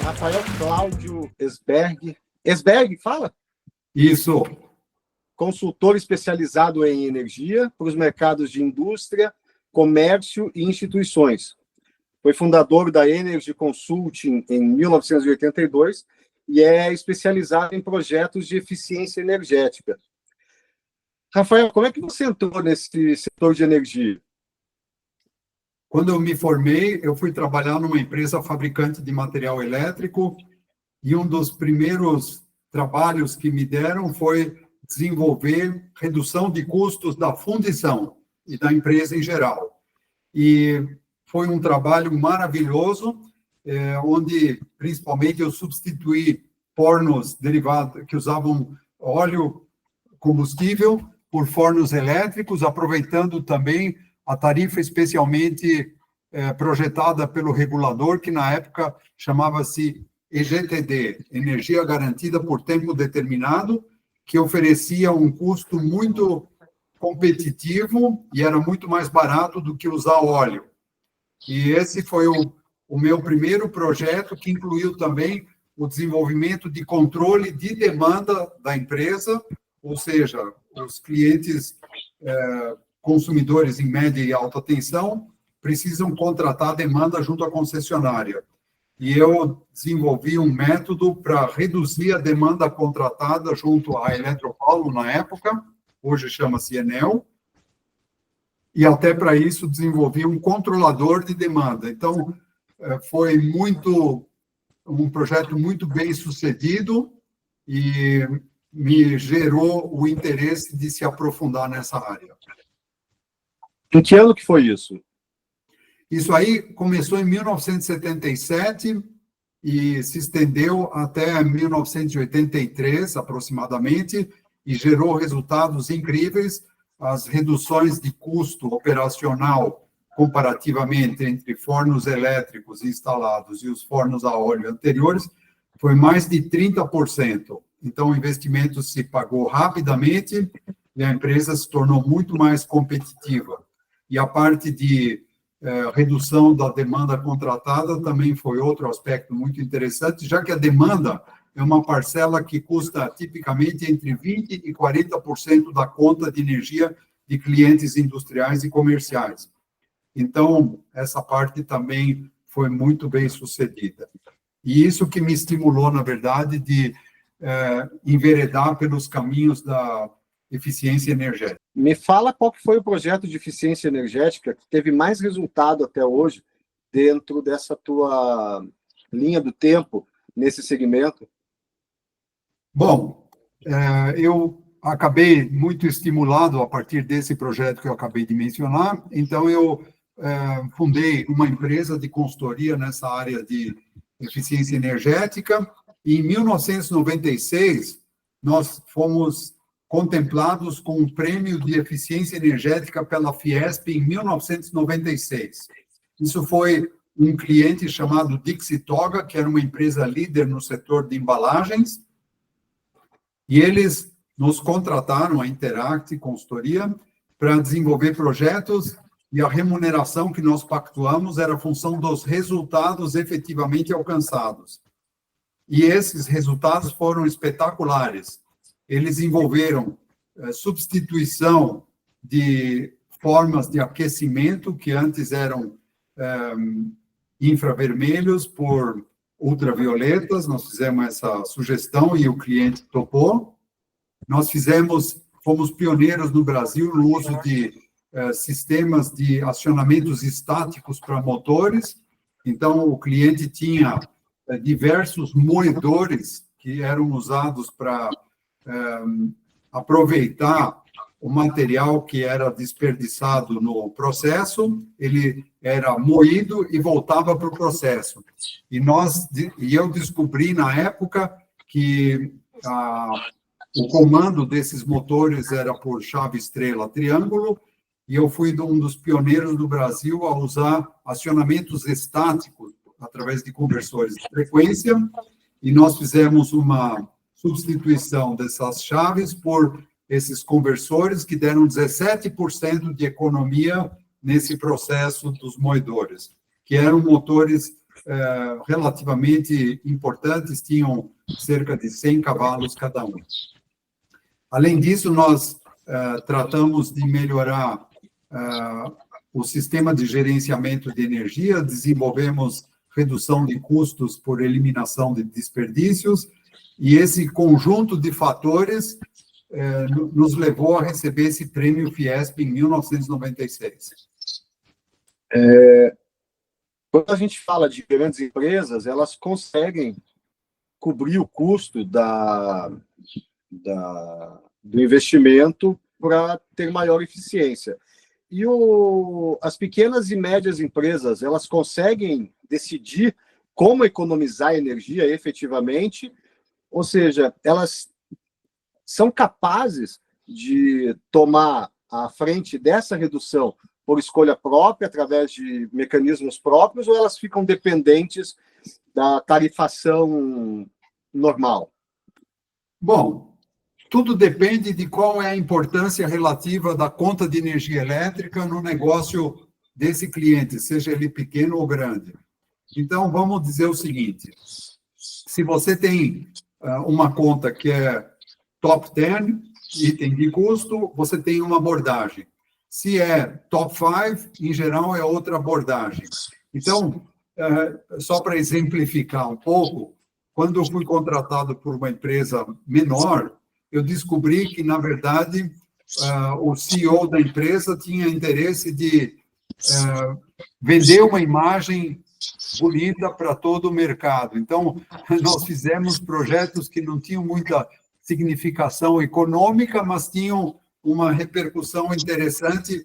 Rafael Cláudio Esberg. Esberg, fala? Isso. Consultor especializado em energia para os mercados de indústria, comércio e instituições. Foi fundador da Energy Consulting em 1982 e é especializado em projetos de eficiência energética. Rafael, como é que você entrou nesse setor de energia? Quando eu me formei, eu fui trabalhar numa empresa fabricante de material elétrico e um dos primeiros trabalhos que me deram foi desenvolver redução de custos da fundição e da empresa em geral. E foi um trabalho maravilhoso, onde principalmente eu substituí fornos derivados que usavam óleo combustível por fornos elétricos, aproveitando também a tarifa especialmente projetada pelo regulador, que na época chamava-se EGTD, Energia Garantida por Tempo Determinado, que oferecia um custo muito competitivo e era muito mais barato do que usar óleo. E esse foi o meu primeiro projeto, que incluiu também o desenvolvimento de controle de demanda da empresa, ou seja, os clientes consumidores em média e alta tensão precisam contratar demanda junto à concessionária. E eu desenvolvi um método para reduzir a demanda contratada junto à Eletropaulo na época, hoje chama-se Enel, e até para isso desenvolvi um controlador de demanda. Então, foi um projeto muito bem sucedido e me gerou o interesse de se aprofundar nessa área. Em que ano que foi isso? Isso aí começou em 1977 e se estendeu até 1983, aproximadamente, e gerou resultados incríveis. As reduções de custo operacional, comparativamente, entre fornos elétricos instalados e os fornos a óleo anteriores, foi mais de 30%. Então, o investimento se pagou rapidamente e a empresa se tornou muito mais competitiva. E a parte de redução da demanda contratada também foi outro aspecto muito interessante, já que a demanda é uma parcela que custa tipicamente entre 20% e 40% da conta de energia de clientes industriais e comerciais. Então, essa parte também foi muito bem sucedida. E isso que me estimulou, na verdade, de enveredar pelos caminhos da eficiência energética. Me fala qual que foi o projeto de eficiência energética que teve mais resultado até hoje dentro dessa tua linha do tempo nesse segmento. Bom, eu acabei muito estimulado a partir desse projeto que eu acabei de mencionar, então eu fundei uma empresa de consultoria nessa área de eficiência energética, e em 1996 nós fomos contemplados com um prêmio de eficiência energética pela Fiesp em 1996. Isso foi um cliente chamado Dixie Toga, que era uma empresa líder no setor de embalagens, e eles nos contrataram, a Interact Consultoria, para desenvolver projetos, e a remuneração que nós pactuamos era a função dos resultados efetivamente alcançados. E esses resultados foram espetaculares. Eles envolveram substituição de formas de aquecimento que antes eram infravermelhos por ultravioletas. Nós fizemos essa sugestão e o cliente topou. Nós fomos pioneiros no Brasil no uso de sistemas de acionamentos estáticos para motores. Então, o cliente tinha diversos moedores que eram usados para aproveitar o material que era desperdiçado no processo, ele era moído e voltava para o processo. E eu descobri na época que o comando desses motores era por chave, estrela, triângulo, e eu fui um dos pioneiros do Brasil a usar acionamentos estáticos através de conversores de frequência, e nós fizemos uma substituição dessas chaves por esses conversores que deram 17% de economia nesse processo dos moedores, que eram motores relativamente importantes, tinham cerca de 100 cavalos cada um. Além disso, nós tratamos de melhorar o sistema de gerenciamento de energia, desenvolvemos redução de custos por eliminação de desperdícios, e esse conjunto de fatores nos levou a receber esse prêmio Fiesp em 1996. Quando a gente fala de grandes empresas, elas conseguem cobrir o custo do investimento para ter maior eficiência. E as pequenas e médias empresas, elas conseguem decidir como economizar energia efetivamente, ou seja, elas são capazes de tomar a frente dessa redução por escolha própria, através de mecanismos próprios, ou elas ficam dependentes da tarifação normal? Bom, tudo depende de qual é a importância relativa da conta de energia elétrica no negócio desse cliente, seja ele pequeno ou grande. Então, vamos dizer o seguinte: se você tem uma conta que é top 10, item de custo, você tem uma abordagem. Se é top 5, em geral, é outra abordagem. Então, só para exemplificar um pouco, quando eu fui contratado por uma empresa menor, eu descobri que, na verdade, o CEO da empresa tinha interesse de vender uma imagem bonita para todo o mercado. Então, nós fizemos projetos que não tinham muita significação econômica, mas tinham uma repercussão interessante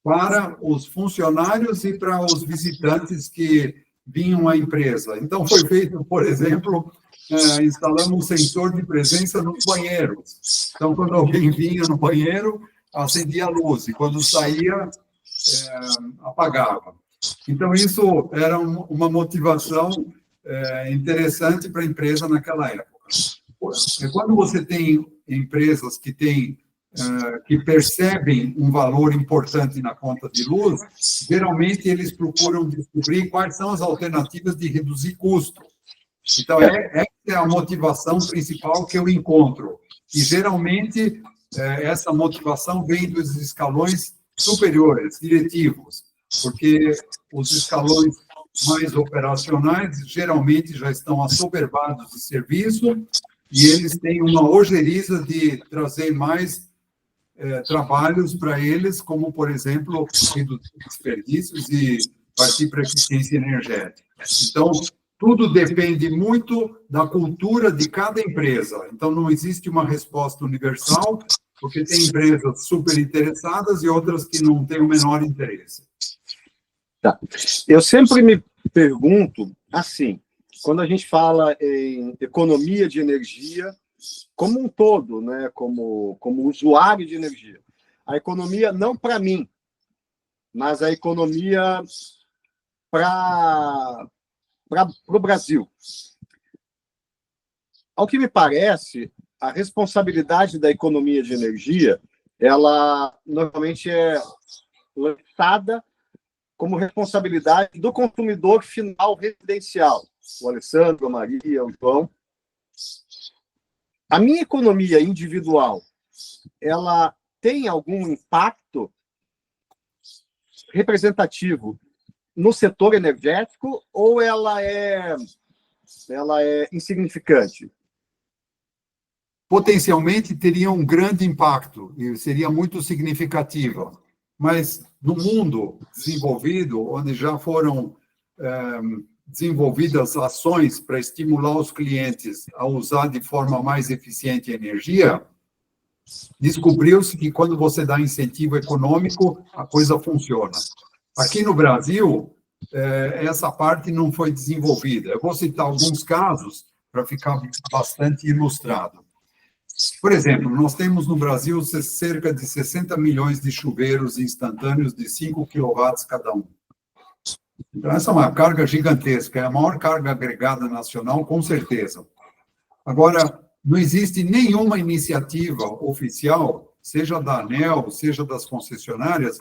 para os funcionários e para os visitantes que vinham à empresa. Então, foi feito, por exemplo, instalamos um sensor de presença nos banheiros. Então, quando alguém vinha no banheiro, acendia a luz, e quando saía, apagava. Então, isso era uma motivação interessante para a empresa naquela época. Quando você tem empresas que percebem um valor importante na conta de luz, geralmente eles procuram descobrir quais são as alternativas de reduzir custo. Então, essa é a motivação principal que eu encontro. E, geralmente, essa motivação vem dos escalões superiores, diretivos, porque os escalões mais operacionais geralmente já estão assoberbados de serviço e eles têm uma ojeriza de trazer mais trabalhos para eles, como, por exemplo, reduzir desperdícios e partir para a eficiência energética. Então, tudo depende muito da cultura de cada empresa. Então, não existe uma resposta universal, porque tem empresas super interessadas e outras que não têm o menor interesse. Tá. Eu sempre me pergunto, assim, quando a gente fala em economia de energia, como um todo, né, como usuário de energia, a economia não para mim, mas a economia para o Brasil. Ao que me parece, a responsabilidade da economia de energia, ela normalmente é lançada como responsabilidade do consumidor final residencial, o Alessandro, a Maria, o João. A minha economia individual, ela tem algum impacto representativo no setor energético ou ela é insignificante? Potencialmente teria um grande impacto e seria muito significativa, mas no mundo desenvolvido, onde já foram desenvolvidas ações para estimular os clientes a usar de forma mais eficiente a energia, descobriu-se que quando você dá incentivo econômico, a coisa funciona. Aqui no Brasil, essa parte não foi desenvolvida. Eu vou citar alguns casos para ficar bastante ilustrado. Por exemplo, nós temos no Brasil cerca de 60 milhões de chuveiros instantâneos de 5 quilowatts cada um. Então, essa é uma carga gigantesca, é a maior carga agregada nacional, com certeza. Agora, não existe nenhuma iniciativa oficial, seja da ANEEL, seja das concessionárias,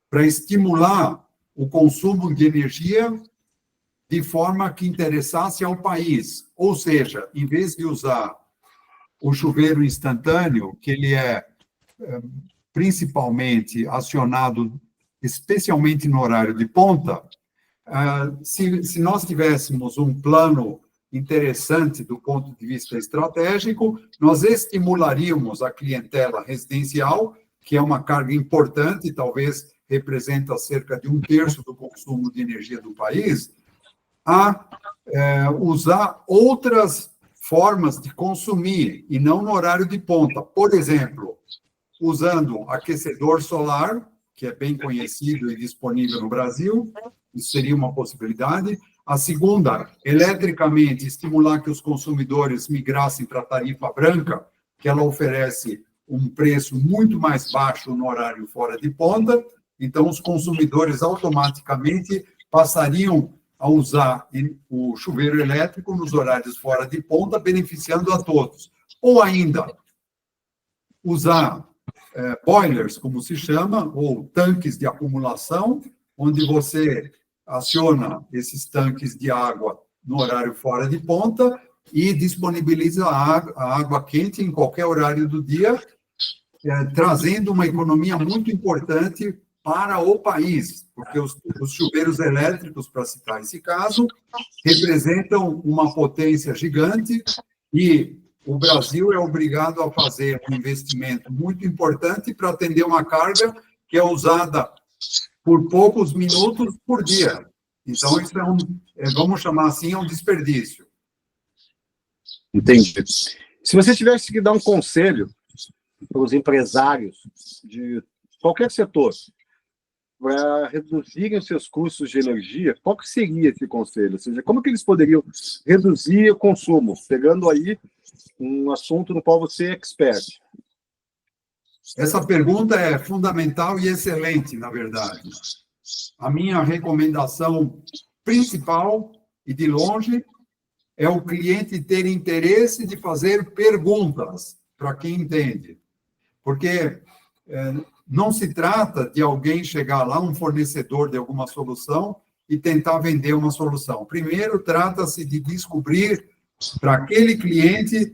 para estimular o consumo de energia de forma que interessasse ao país. Ou seja, em vez de usar o chuveiro instantâneo, que ele é principalmente acionado, especialmente no horário de ponta, se nós tivéssemos um plano interessante do ponto de vista estratégico, nós estimularíamos a clientela residencial, que é uma carga importante, talvez representa cerca de 1/3 do consumo de energia do país, a usar outras formas de consumir, e não no horário de ponta. Por exemplo, usando aquecedor solar, que é bem conhecido e disponível no Brasil, isso seria uma possibilidade. A segunda, eletricamente, estimular que os consumidores migrassem para a tarifa branca, que ela oferece um preço muito mais baixo no horário fora de ponta, então os consumidores automaticamente passariam a usar o chuveiro elétrico nos horários fora de ponta, beneficiando a todos. Ou ainda, usar boilers, como se chama, ou tanques de acumulação, onde você aciona esses tanques de água no horário fora de ponta e disponibiliza a água quente em qualquer horário do dia, trazendo uma economia muito importante para o país, porque os chuveiros elétricos, para citar esse caso, representam uma potência gigante e o Brasil é obrigado a fazer um investimento muito importante para atender uma carga que é usada por poucos minutos por dia. Então, isso vamos chamar assim, é um desperdício. Entendi. Se você tivesse que dar um conselho para os empresários de qualquer setor para reduzirem os seus custos de energia, qual que seria esse conselho? Ou seja, como que eles poderiam reduzir o consumo? Pegando aí um assunto no qual você é expert. Essa pergunta é fundamental e excelente, na verdade. A minha recomendação principal, e de longe, é o cliente ter interesse de fazer perguntas para quem entende. Porque não se trata de alguém chegar lá, um fornecedor de alguma solução, e tentar vender uma solução. Primeiro, trata-se de descobrir para aquele cliente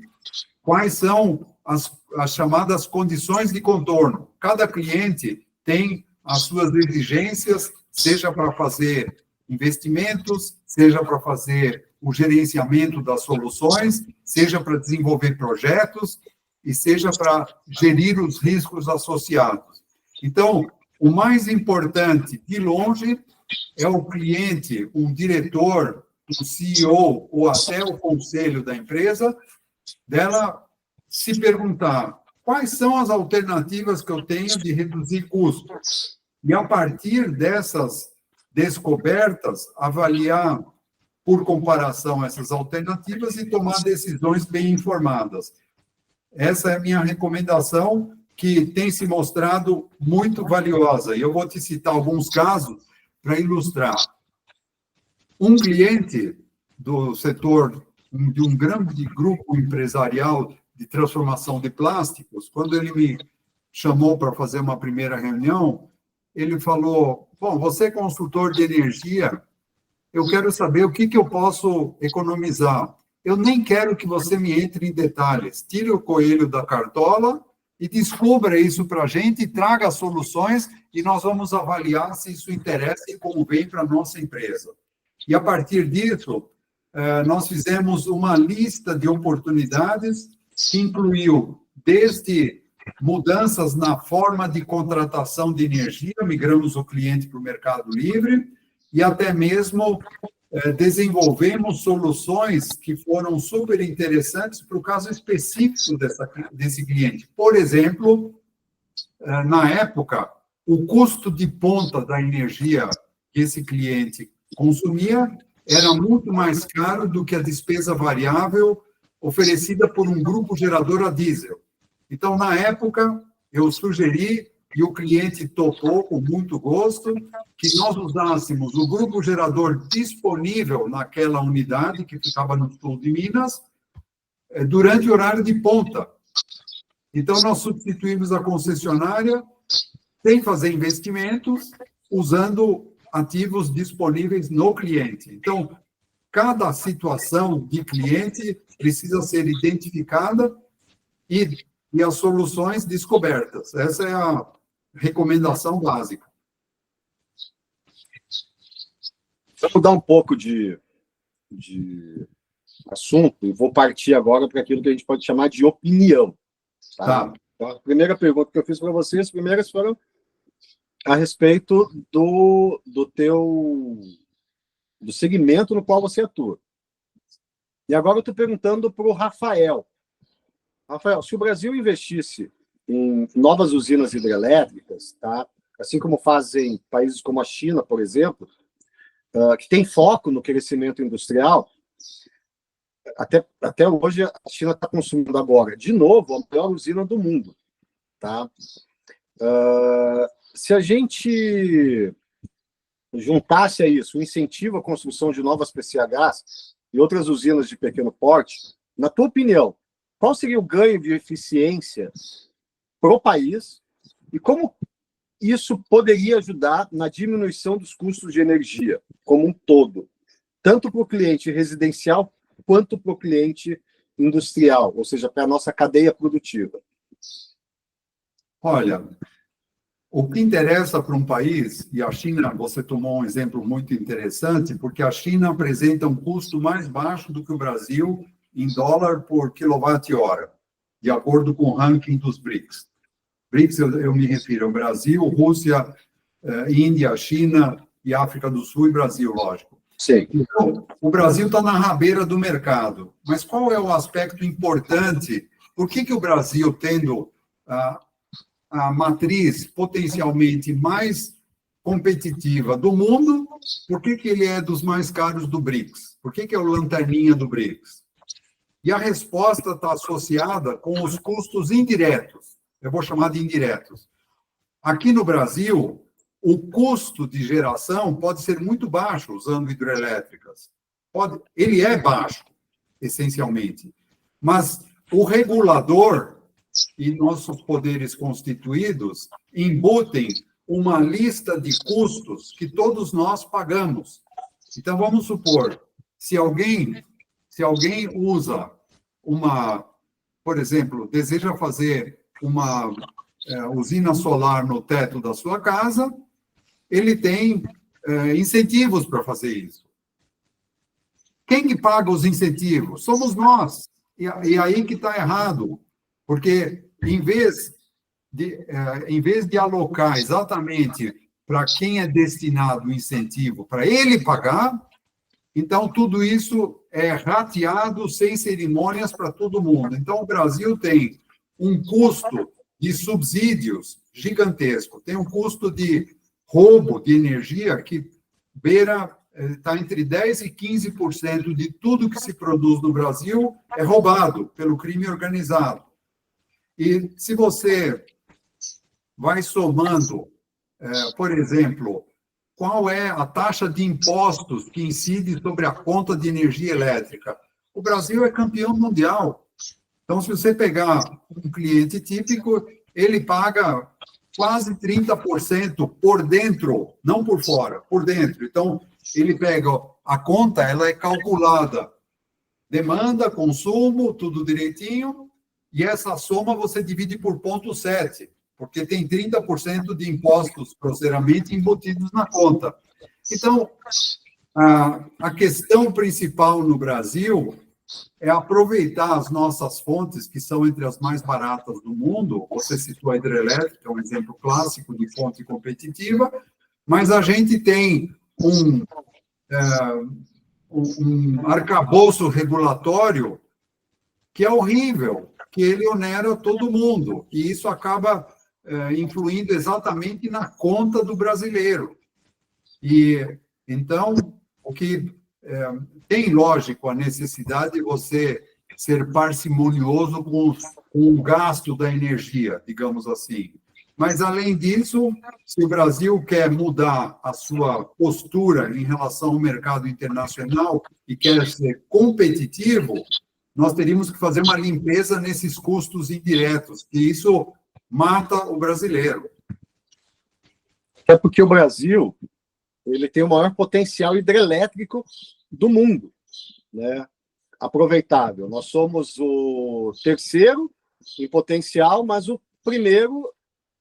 quais são as chamadas condições de contorno. Cada cliente tem as suas exigências, seja para fazer investimentos, seja para fazer o gerenciamento das soluções, seja para desenvolver projetos e seja para gerir os riscos associados. Então, o mais importante, de longe, é o cliente, um diretor, um CEO ou até o conselho da empresa, dela se perguntar quais são as alternativas que eu tenho de reduzir custos. E, a partir dessas descobertas, avaliar, por comparação, essas alternativas e tomar decisões bem informadas. Essa é a minha recomendação, que tem se mostrado muito valiosa. E eu vou te citar alguns casos para ilustrar. Um cliente do setor de um grande grupo empresarial de transformação de plásticos, quando ele me chamou para fazer uma primeira reunião, ele falou, bom, você é consultor de energia, eu quero saber o que eu posso economizar. Eu nem quero que você me entre em detalhes. Tire o coelho da cartola e descubra isso para a gente, e traga soluções, e nós vamos avaliar se isso interessa e como vem para a nossa empresa. E, a partir disso, nós fizemos uma lista de oportunidades que incluiu desde mudanças na forma de contratação de energia, migramos o cliente para o Mercado Livre, e até mesmo desenvolvemos soluções que foram super interessantes para o caso específico desse cliente. Por exemplo, na época, o custo de ponta da energia que esse cliente consumia era muito mais caro do que a despesa variável oferecida por um grupo gerador a diesel. Então, na época, eu sugeri, e o cliente topou com muito gosto, que nós usássemos o grupo gerador disponível naquela unidade, que ficava no sul de Minas, durante o horário de ponta. Então, nós substituímos a concessionária sem fazer investimentos, usando ativos disponíveis no cliente. Então, cada situação de cliente precisa ser identificada e as soluções descobertas. Essa é a recomendação básica. Vou mudar um pouco de assunto e vou partir agora para aquilo que a gente pode chamar de opinião. Tá? Então, a primeira pergunta que eu fiz para vocês, as primeiras foram a respeito do segmento no qual você atua. E agora eu estou perguntando para o Rafael. Rafael, se o Brasil investisse em novas usinas hidrelétricas, tá? Assim como fazem países como a China, por exemplo, que tem foco no crescimento industrial, até hoje a China está consumindo agora, de novo, a maior usina do mundo. Tá? Se a gente juntasse a isso o incentivo à construção de novas PCHs e outras usinas de pequeno porte, na tua opinião, qual seria o ganho de eficiência para o país e como isso poderia ajudar na diminuição dos custos de energia como um todo, tanto para o cliente residencial quanto para o cliente industrial, ou seja, para a nossa cadeia produtiva? Olha, o que interessa para um país, e a China, você tomou um exemplo muito interessante, porque a China apresenta um custo mais baixo do que o Brasil em dólar por quilowatt-hora, de acordo com o ranking dos BRICS. BRICS, eu me refiro ao Brasil, Rússia, Índia, China e África do Sul e Brasil, lógico. Sim. Então, o Brasil está na rabeira do mercado, mas qual é o aspecto importante? Por que o Brasil, tendo a matriz potencialmente mais competitiva do mundo, por que ele é dos mais caros do BRICS? Por que é o lanterninha do BRICS? E a resposta está associada com os custos indiretos. Eu vou chamar de indiretos. Aqui no Brasil, o custo de geração pode ser muito baixo usando hidrelétricas. Ele é baixo, essencialmente. Mas o regulador e nossos poderes constituídos embutem uma lista de custos que todos nós pagamos. Então, vamos supor, se alguém usa por exemplo, deseja fazer uma usina solar no teto da sua casa, ele tem incentivos para fazer isso. Quem que paga os incentivos? Somos nós. E aí que está errado, porque em vez de alocar exatamente para quem é destinado o incentivo, para ele pagar, então tudo isso é rateado sem cerimônias para todo mundo. Então o Brasil tem um custo de subsídios gigantesco, tem um custo de roubo de energia que está entre 10% e 15% de tudo que se produz no Brasil é roubado pelo crime organizado. E se você vai somando, por exemplo, qual é a taxa de impostos que incide sobre a conta de energia elétrica? O Brasil é campeão mundial. Então, se você pegar um cliente típico, ele paga quase 30% por dentro, não por fora, por dentro. Então, ele pega a conta, ela é calculada. Demanda, consumo, tudo direitinho, e essa soma você divide por 0,7, porque tem 30% de impostos grosseiramente embutidos na conta. Então, a questão principal no Brasil é aproveitar as nossas fontes, que são entre as mais baratas do mundo. Você citou a hidrelétrica, é um exemplo clássico de fonte competitiva, mas a gente tem um arcabouço regulatório que é horrível, que ele onera todo mundo, e isso acaba influindo exatamente na conta do brasileiro. E, então, o que tem, lógico, a necessidade de você ser parcimonioso com o gasto da energia, digamos assim. Mas, além disso, se o Brasil quer mudar a sua postura em relação ao mercado internacional e quer ser competitivo, nós teríamos que fazer uma limpeza nesses custos indiretos, e isso mata o brasileiro. É porque o Brasil ele tem o maior potencial hidrelétrico do mundo, né? Aproveitável. Nós somos o terceiro em potencial, mas o primeiro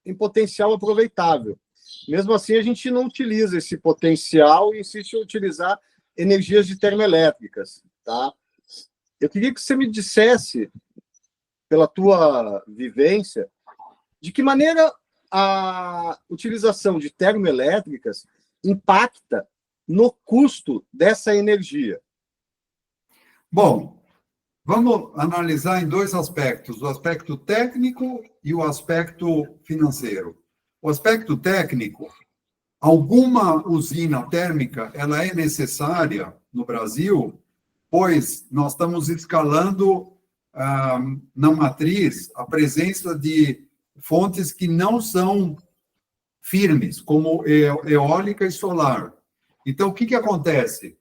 em potencial aproveitável. Mesmo assim, a gente não utiliza esse potencial e insiste em utilizar energias de termoelétricas, tá? Eu queria que você me dissesse, pela tua vivência, de que maneira a utilização de termoelétricas impacta no custo dessa energia. Bom, vamos analisar em dois aspectos, o aspecto técnico e o aspecto financeiro. O aspecto técnico, alguma usina térmica, ela é necessária no Brasil, pois nós estamos escalando na matriz a presença de fontes que não são firmes, como eólica e solar. Então, o que acontece?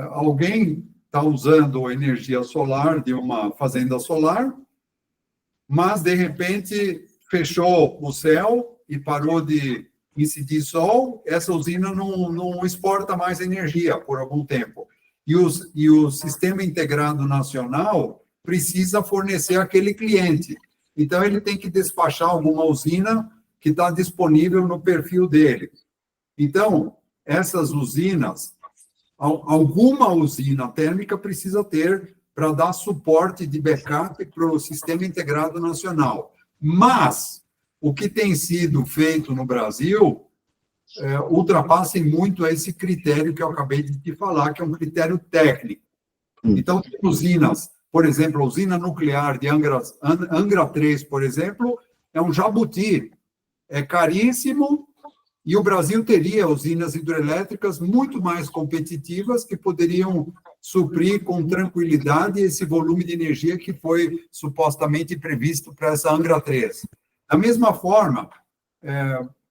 Alguém está usando energia solar de uma fazenda solar, mas, de repente, fechou o céu e parou de incidir sol, essa usina não exporta mais energia por algum tempo. E o Sistema Integrado Nacional precisa fornecer aquele cliente. Então, ele tem que despachar alguma usina que está disponível no perfil dele. Então, essas usinas, alguma usina térmica precisa ter para dar suporte de backup para o Sistema Integrado Nacional. Mas o que tem sido feito no Brasil ultrapassa muito esse critério que eu acabei de te falar, que é um critério técnico. Então, tem usinas, por exemplo, a usina nuclear de Angra 3, por exemplo, é um jabuti, é caríssimo, e o Brasil teria usinas hidrelétricas muito mais competitivas que poderiam suprir com tranquilidade esse volume de energia que foi supostamente previsto para essa Angra 3. Da mesma forma,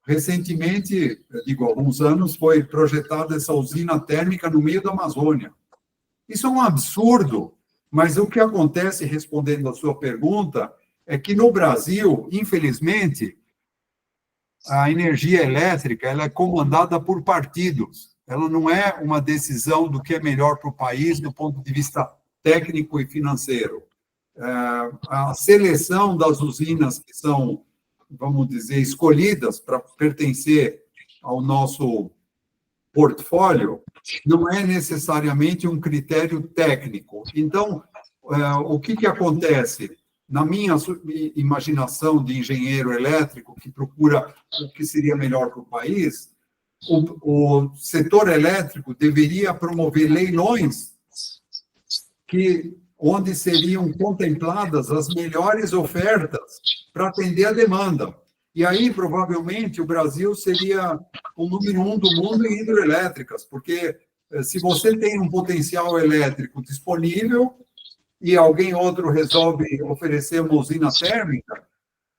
recentemente, digo, há alguns anos, foi projetada essa usina térmica no meio da Amazônia. Isso é um absurdo, mas o que acontece, respondendo à sua pergunta, é que no Brasil, infelizmente, a energia elétrica ela é comandada por partidos. Ela não é uma decisão do que é melhor para o país do ponto de vista técnico e financeiro. A seleção das usinas que são, vamos dizer, escolhidas para pertencer ao nosso portfólio não é necessariamente um critério técnico. Então, o que acontece? Na minha imaginação de engenheiro elétrico, que procura o que seria melhor para o país, o setor elétrico deveria promover leilões onde seriam contempladas as melhores ofertas para atender a demanda. E aí, provavelmente, o Brasil seria o número 1 do mundo em hidrelétricas, porque se você tem um potencial elétrico disponível e alguém outro resolve oferecer uma usina térmica,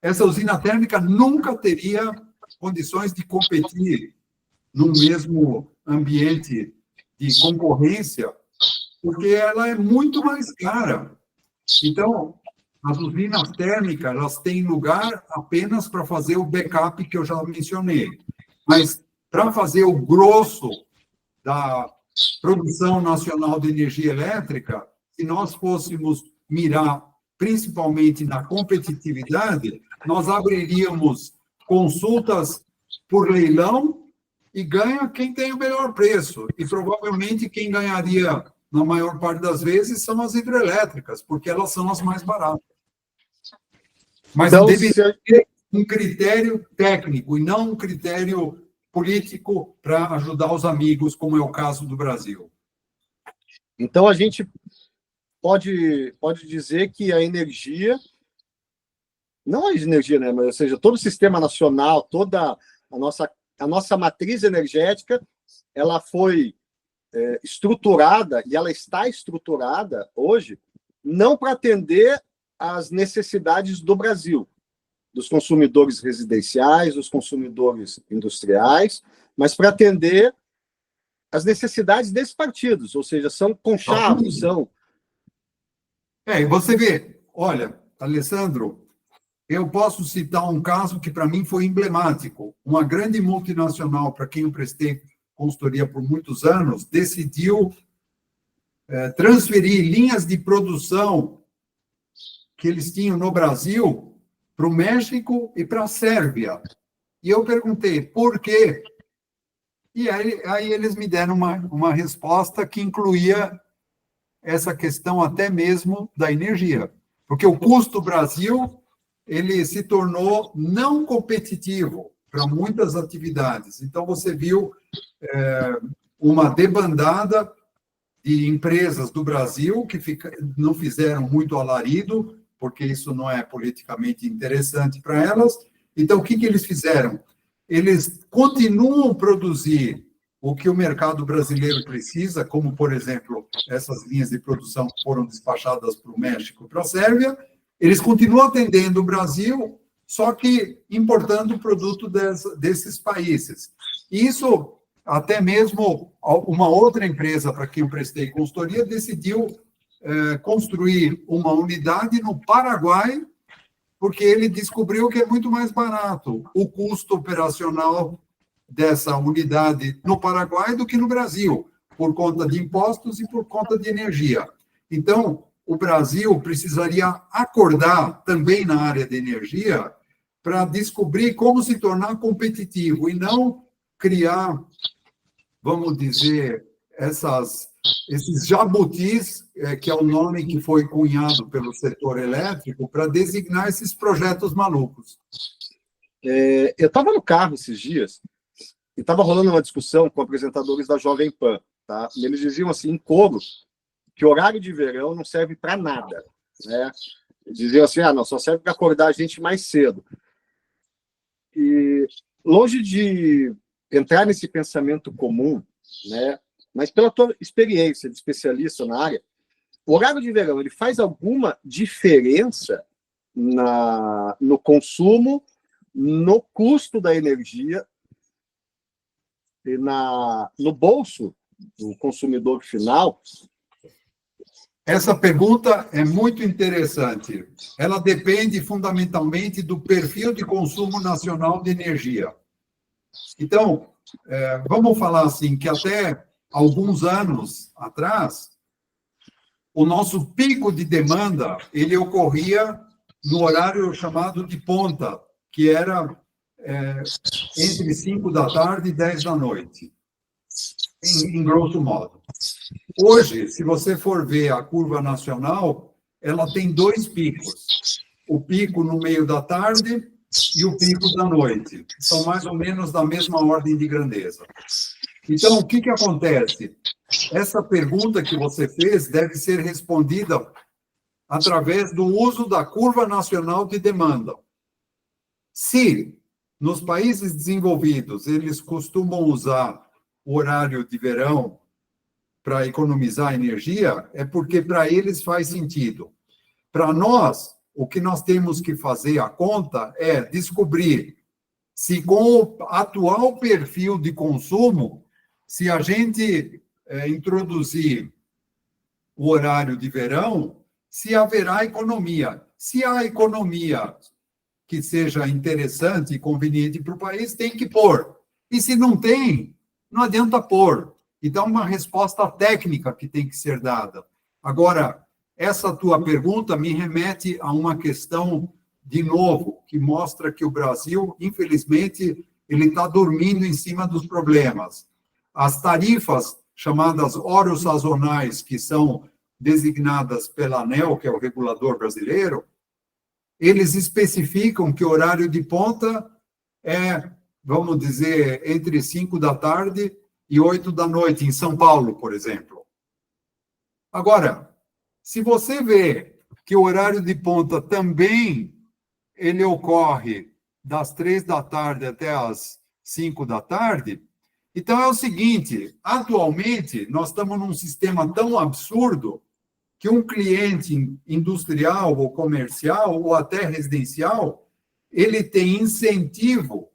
essa usina térmica nunca teria condições de competir no mesmo ambiente de concorrência, porque ela é muito mais cara. Então, as usinas térmicas, elas têm lugar apenas para fazer o backup que eu já mencionei. Mas, para fazer o grosso da produção nacional de energia elétrica, se nós fôssemos mirar principalmente na competitividade, nós abriríamos consultas por leilão e ganha quem tem o melhor preço. E provavelmente quem ganharia, na maior parte das vezes, são as hidrelétricas, porque elas são as mais baratas. Mas então, deve ser um critério técnico e não um critério político para ajudar os amigos, como é o caso do Brasil. Então, a gente pode dizer que a energia, não a energia, né, mas, ou seja, todo o sistema nacional, toda a nossa matriz energética, ela foi estruturada, e ela está estruturada hoje não para atender às necessidades do Brasil, dos consumidores residenciais, dos consumidores industriais, mas para atender as necessidades desses partidos, ou seja, são conchavos, são... E você vê, olha, Alessandro, eu posso citar um caso que para mim foi emblemático. Uma grande multinacional, para quem eu prestei consultoria por muitos anos, decidiu transferir linhas de produção que eles tinham no Brasil para o México e para a Sérvia. E eu perguntei, por quê? E aí eles me deram uma resposta que incluía essa questão até mesmo da energia. Porque o custo do Brasil, ele se tornou não competitivo para muitas atividades. Então, você viu uma debandada de empresas do Brasil que não fizeram muito alarido, porque isso não é politicamente interessante para elas. Então, o que eles fizeram? Eles continuam a produzir o que o mercado brasileiro precisa, como, por exemplo, essas linhas de produção que foram despachadas para o México e para a Sérvia, eles continuam atendendo o Brasil, só que importando o produto desses países. Isso, até mesmo uma outra empresa para quem eu prestei consultoria, decidiu construir uma unidade no Paraguai, porque ele descobriu que é muito mais barato o custo operacional dessa unidade no Paraguai do que no Brasil, por conta de impostos e por conta de energia. Então, o Brasil precisaria acordar também na área de energia para descobrir como se tornar competitivo e não criar, vamos dizer, esses jabutis, que é o nome que foi cunhado pelo setor elétrico, para designar esses projetos malucos. Eu estava no carro esses dias e estava rolando uma discussão com apresentadores da Jovem Pan, tá? E eles diziam assim, em coro, que horário de verão não serve para nada, né? Eles diziam assim, não, só serve para acordar a gente mais cedo. E longe de entrar nesse pensamento comum, né? Mas pela tua experiência de especialista na área, o horário de verão ele faz alguma diferença no consumo, no custo da energia e no bolso do consumidor final? Essa pergunta é muito interessante. Ela depende fundamentalmente do perfil de consumo nacional de energia. Então, vamos falar assim, que até alguns anos atrás, o nosso pico de demanda, ele ocorria no horário chamado de ponta, que era entre 5 da tarde e 10 da noite, em grosso modo. Hoje, se você for ver a curva nacional, ela tem dois picos. O pico no meio da tarde e o pico da noite. São mais ou menos da mesma ordem de grandeza. Então, o que acontece? Essa pergunta que você fez deve ser respondida através do uso da curva nacional de demanda. Se nos países desenvolvidos eles costumam usar o horário de verão para economizar energia, é porque para eles faz sentido. Para nós, o que nós temos que fazer a conta é descobrir se com o atual perfil de consumo, se a gente introduzir o horário de verão, se haverá economia. Se há economia que seja interessante e conveniente para o país, tem que pôr. E se não tem, não adianta pôr. Então, uma resposta técnica que tem que ser dada. Agora, essa tua pergunta me remete a uma questão, de novo, que mostra que o Brasil, infelizmente, ele está dormindo em cima dos problemas. As tarifas chamadas horas sazonais, que são designadas pela ANEEL, que é o regulador brasileiro, eles especificam que o horário de ponta é, vamos dizer, entre 5 da tarde e 8 da noite, em São Paulo, por exemplo. Agora, se você vê que o horário de ponta também ele ocorre das 3 da tarde até as 5 da tarde, então é o seguinte, atualmente nós estamos num sistema tão absurdo que um cliente industrial ou comercial ou até residencial, ele tem incentivo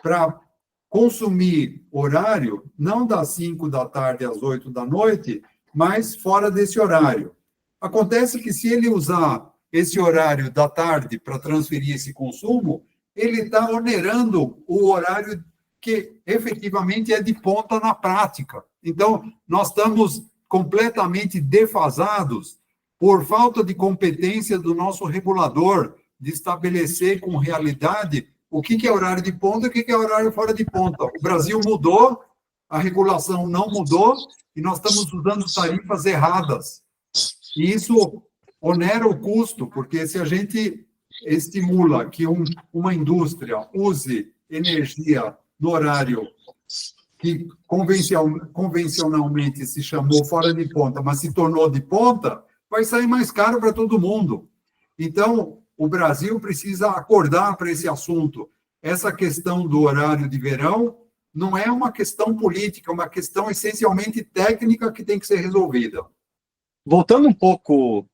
para consumir horário, não das 5 da tarde às 8 da noite, mas fora desse horário. Acontece que se ele usar esse horário da tarde para transferir esse consumo, ele está onerando o horário que efetivamente é de ponta na prática. Então, nós estamos completamente defasados por falta de competência do nosso regulador de estabelecer com realidade o que é horário de ponta e o que é horário fora de ponta. O Brasil mudou, a regulação não mudou, e nós estamos usando tarifas erradas. E isso onera o custo, porque se a gente estimula que uma indústria use energia no horário que convencionalmente se chamou fora de ponta, mas se tornou de ponta, vai sair mais caro para todo mundo. Então, o Brasil precisa acordar para esse assunto. Essa questão do horário de verão não é uma questão política, é uma questão essencialmente técnica que tem que ser resolvida. Voltando um pouco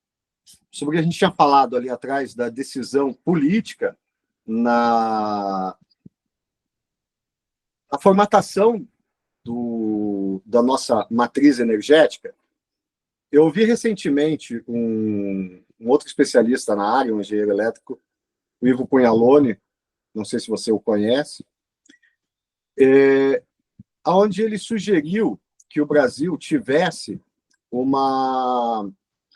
sobre o que a gente tinha falado ali atrás da decisão política na formatação da nossa matriz energética, eu ouvi recentemente um outro especialista na área, um engenheiro elétrico, o Ivo Pugnalone, não sei se você o conhece, onde ele sugeriu que o Brasil tivesse uma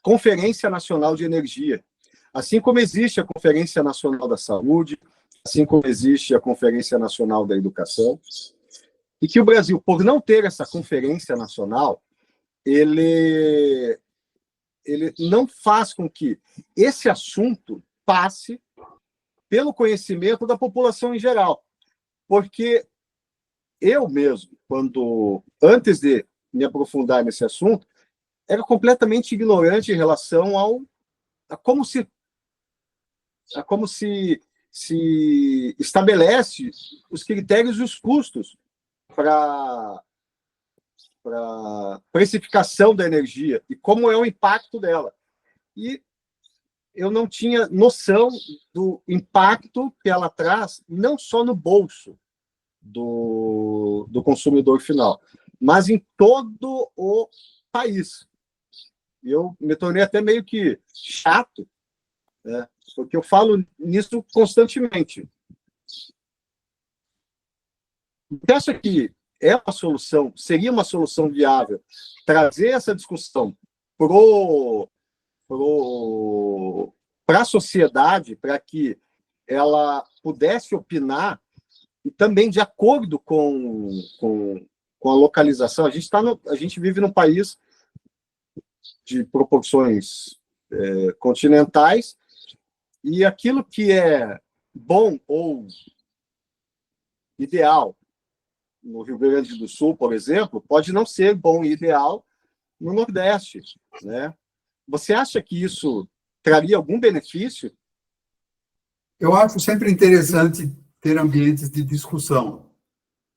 Conferência Nacional de Energia, assim como existe a Conferência Nacional da Saúde, assim como existe a Conferência Nacional da Educação, e que o Brasil, por não ter essa conferência nacional, ele não faz com que esse assunto passe pelo conhecimento da população em geral. Porque eu mesmo, antes de me aprofundar nesse assunto, era completamente ignorante em relação a como se estabelece os critérios e os custos para precificação da energia e como é o impacto dela. E eu não tinha noção do impacto que ela traz, não só no bolso do consumidor final, mas em todo o país. Eu me tornei até meio que chato, né? Porque eu falo nisso constantemente. Você acha que seria uma solução viável trazer essa discussão para a sociedade, para que ela pudesse opinar, e também de acordo com a localização? A gente vive num país de proporções continentais, e aquilo que é bom ou ideal no Rio Grande do Sul, por exemplo, pode não ser bom e ideal no Nordeste, né? Você acha que isso traria algum benefício? Eu acho sempre interessante ter ambientes de discussão.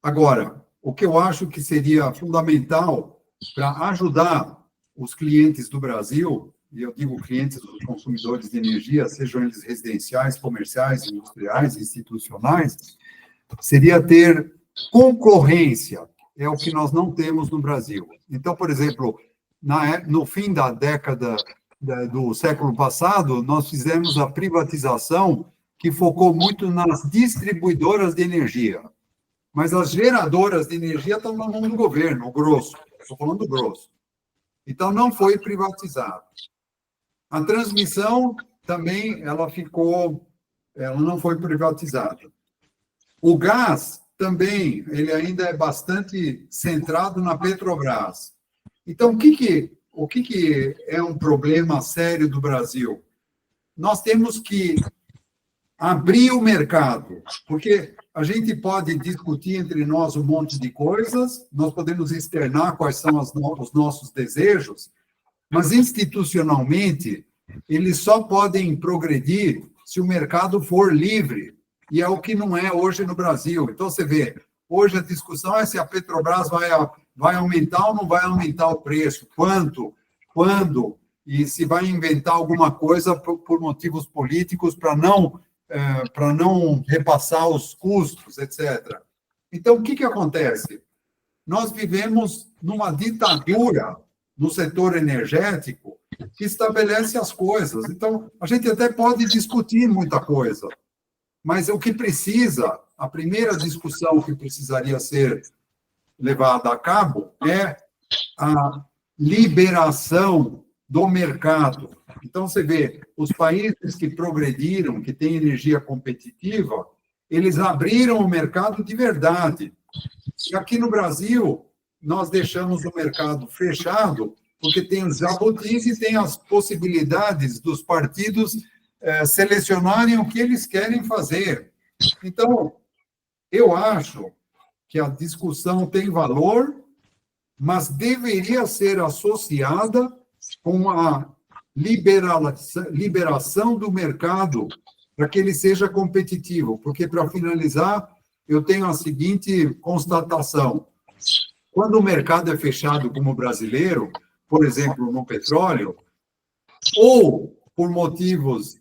Agora, o que eu acho que seria fundamental para ajudar os clientes do Brasil, e eu digo clientes dos consumidores de energia, sejam eles residenciais, comerciais, industriais, institucionais, seria ter concorrência, é o que nós não temos no Brasil. Então, por exemplo, no fim da década do século passado, nós fizemos a privatização que focou muito nas distribuidoras de energia. Mas as geradoras de energia estão na mão do governo, o grosso. Estou falando do grosso. Então, não foi privatizado. A transmissão também, ela não foi privatizada. O gás também, ele ainda é bastante centrado na Petrobras. Então, o que é um problema sério do Brasil? Nós temos que abrir o mercado, porque a gente pode discutir entre nós um monte de coisas, nós podemos externar quais são os nossos desejos, mas institucionalmente eles só podem progredir se o mercado for livre, e é o que não é hoje no Brasil. Então, você vê, hoje a discussão é se a Petrobras vai aumentar ou não vai aumentar o preço, quanto, quando, e se vai inventar alguma coisa por motivos políticos para não repassar os custos, etc. Então, o que acontece? Nós vivemos numa ditadura no setor energético que estabelece as coisas. Então, a gente até pode discutir muita coisa, mas o que precisa, a primeira discussão que precisaria ser levada a cabo é a liberação do mercado. Então, você vê, os países que progrediram, que têm energia competitiva, eles abriram o mercado de verdade. E aqui no Brasil, nós deixamos o mercado fechado, porque tem os jabutis e tem as possibilidades dos partidos selecionarem o que eles querem fazer. Então, eu acho que a discussão tem valor, mas deveria ser associada com a liberação do mercado para que ele seja competitivo. Porque, para finalizar, eu tenho a seguinte constatação. Quando o mercado é fechado como o brasileiro, por exemplo, no petróleo, ou por motivos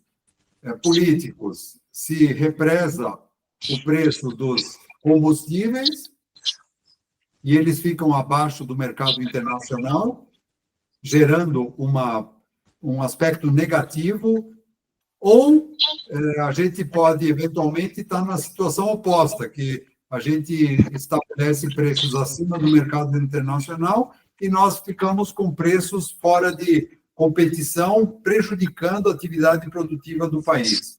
políticos, se represa o preço dos combustíveis e eles ficam abaixo do mercado internacional, gerando um aspecto negativo, ou a gente pode, eventualmente, estar na situação oposta, que a gente estabelece preços acima do mercado internacional e nós ficamos com preços fora de competição, prejudicando a atividade produtiva do país.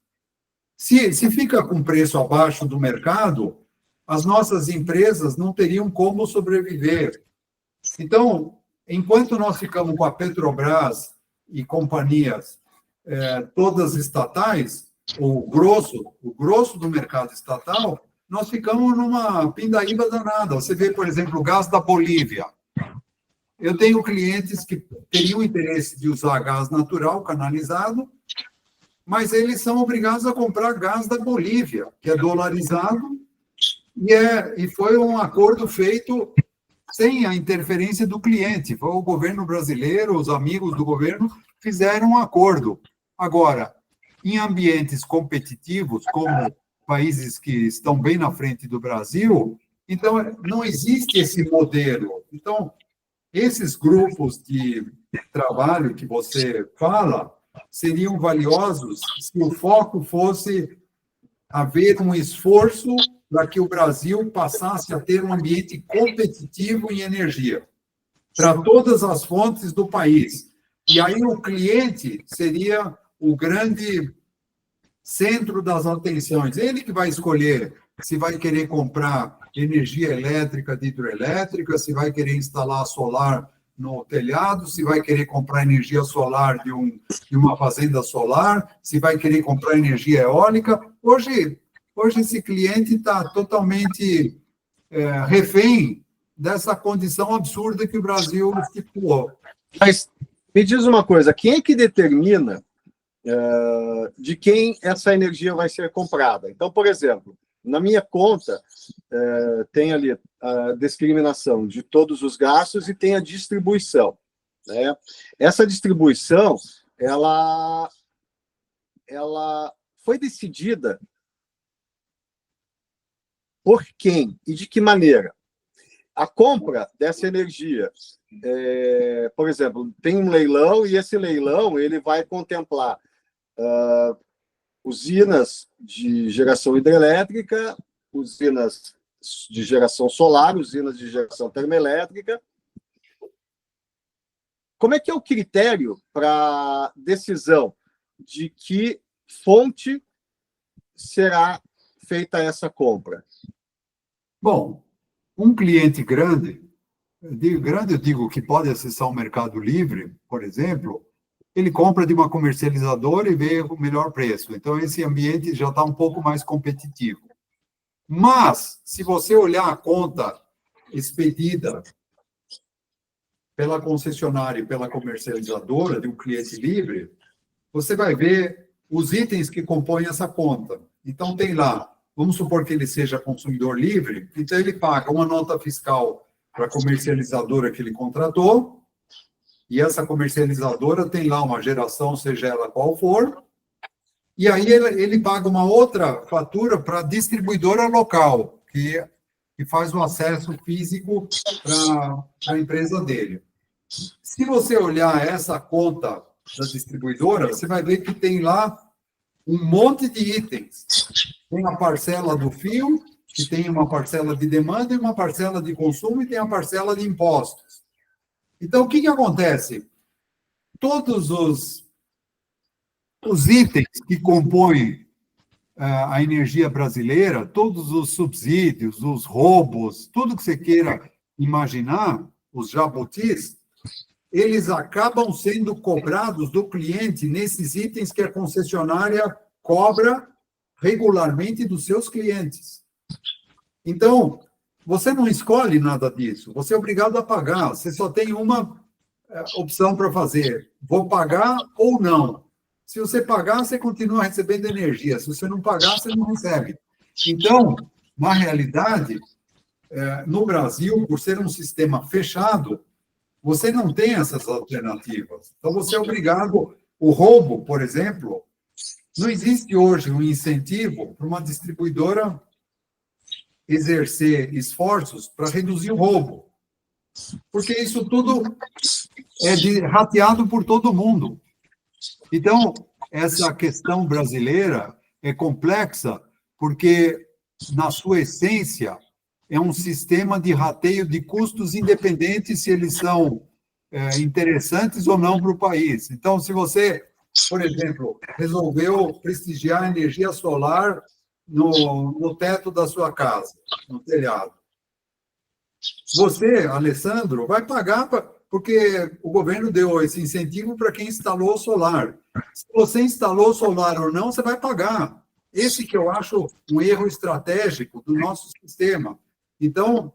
Se fica com preço abaixo do mercado, as nossas empresas não teriam como sobreviver. Então, enquanto nós ficamos com a Petrobras e companhias todas estatais, o grosso do mercado estatal, nós ficamos numa pindaíba danada. Você vê, por exemplo, o gás da Bolívia. Eu tenho clientes que teriam interesse de usar gás natural canalizado, mas eles são obrigados a comprar gás da Bolívia, que é dolarizado, e foi um acordo feito sem a interferência do cliente. Foi o governo brasileiro, os amigos do governo fizeram um acordo. Agora, em ambientes competitivos, como países que estão bem na frente do Brasil, então não existe esse modelo. Então, esses grupos de trabalho que você fala seriam valiosos se o foco fosse haver um esforço para que o Brasil passasse a ter um ambiente competitivo em energia para todas as fontes do país. E aí o cliente seria o grande centro das atenções. Ele que vai escolher se vai querer comprar energia elétrica de hidrelétrica, se vai querer instalar solar no telhado, se vai querer comprar energia solar de uma fazenda solar, se vai querer comprar energia eólica. Hoje esse cliente está totalmente refém dessa condição absurda que o Brasil estipulou. Mas me diz uma coisa, quem é que determina de quem essa energia vai ser comprada? Então, por exemplo, na minha conta, tem ali a discriminação de todos os gastos e tem a distribuição, né? Essa distribuição, ela foi decidida por quem e de que maneira? A compra dessa energia, por exemplo, tem um leilão e esse leilão ele vai contemplar usinas de geração hidrelétrica, usinas de geração solar, usinas de geração termoelétrica. Como é que é o critério para decisão de que fonte será feita essa compra? Bom, um cliente grande eu digo que pode acessar o Mercado Livre, por exemplo, ele compra de uma comercializadora e vê o melhor preço. Então, esse ambiente já está um pouco mais competitivo. Mas, se você olhar a conta expedida pela concessionária e pela comercializadora de um cliente livre, você vai ver os itens que compõem essa conta. Então, tem lá, vamos supor que ele seja consumidor livre, então ele paga uma nota fiscal para a comercializadora que ele contratou, e essa comercializadora tem lá uma geração, seja ela qual for, e aí ele paga uma outra fatura para a distribuidora local, que faz o acesso físico para a empresa dele. Se você olhar essa conta da distribuidora, você vai ver que tem lá um monte de itens. Tem a parcela do fio, que tem uma parcela de demanda e uma parcela de consumo, e tem a parcela de impostos. Então, o que acontece? Todos os itens que compõem a energia brasileira, todos os subsídios, os roubos, tudo que você queira imaginar, os jabutis, eles acabam sendo cobrados do cliente nesses itens que a concessionária cobra regularmente dos seus clientes. Então, você não escolhe nada disso, você é obrigado a pagar, você só tem uma opção para fazer, vou pagar ou não. Se você pagar, você continua recebendo energia, se você não pagar, você não recebe. Então, na realidade, no Brasil, por ser um sistema fechado, você não tem essas alternativas. Então, você é obrigado... O roubo, por exemplo, não existe hoje um incentivo para uma distribuidora exercer esforços para reduzir o roubo, porque isso tudo é rateado por todo mundo. Então, essa questão brasileira é complexa, porque, na sua essência, é um sistema de rateio de custos independentes se eles são interessantes ou não para o país. Então, se você, por exemplo, resolveu prestigiar a energia solar no teto da sua casa, no telhado, você, Alessandro, vai pagar porque o governo deu esse incentivo para quem instalou solar. Se você instalou solar ou não, você vai pagar. Esse que eu acho um erro estratégico do nosso sistema. Então,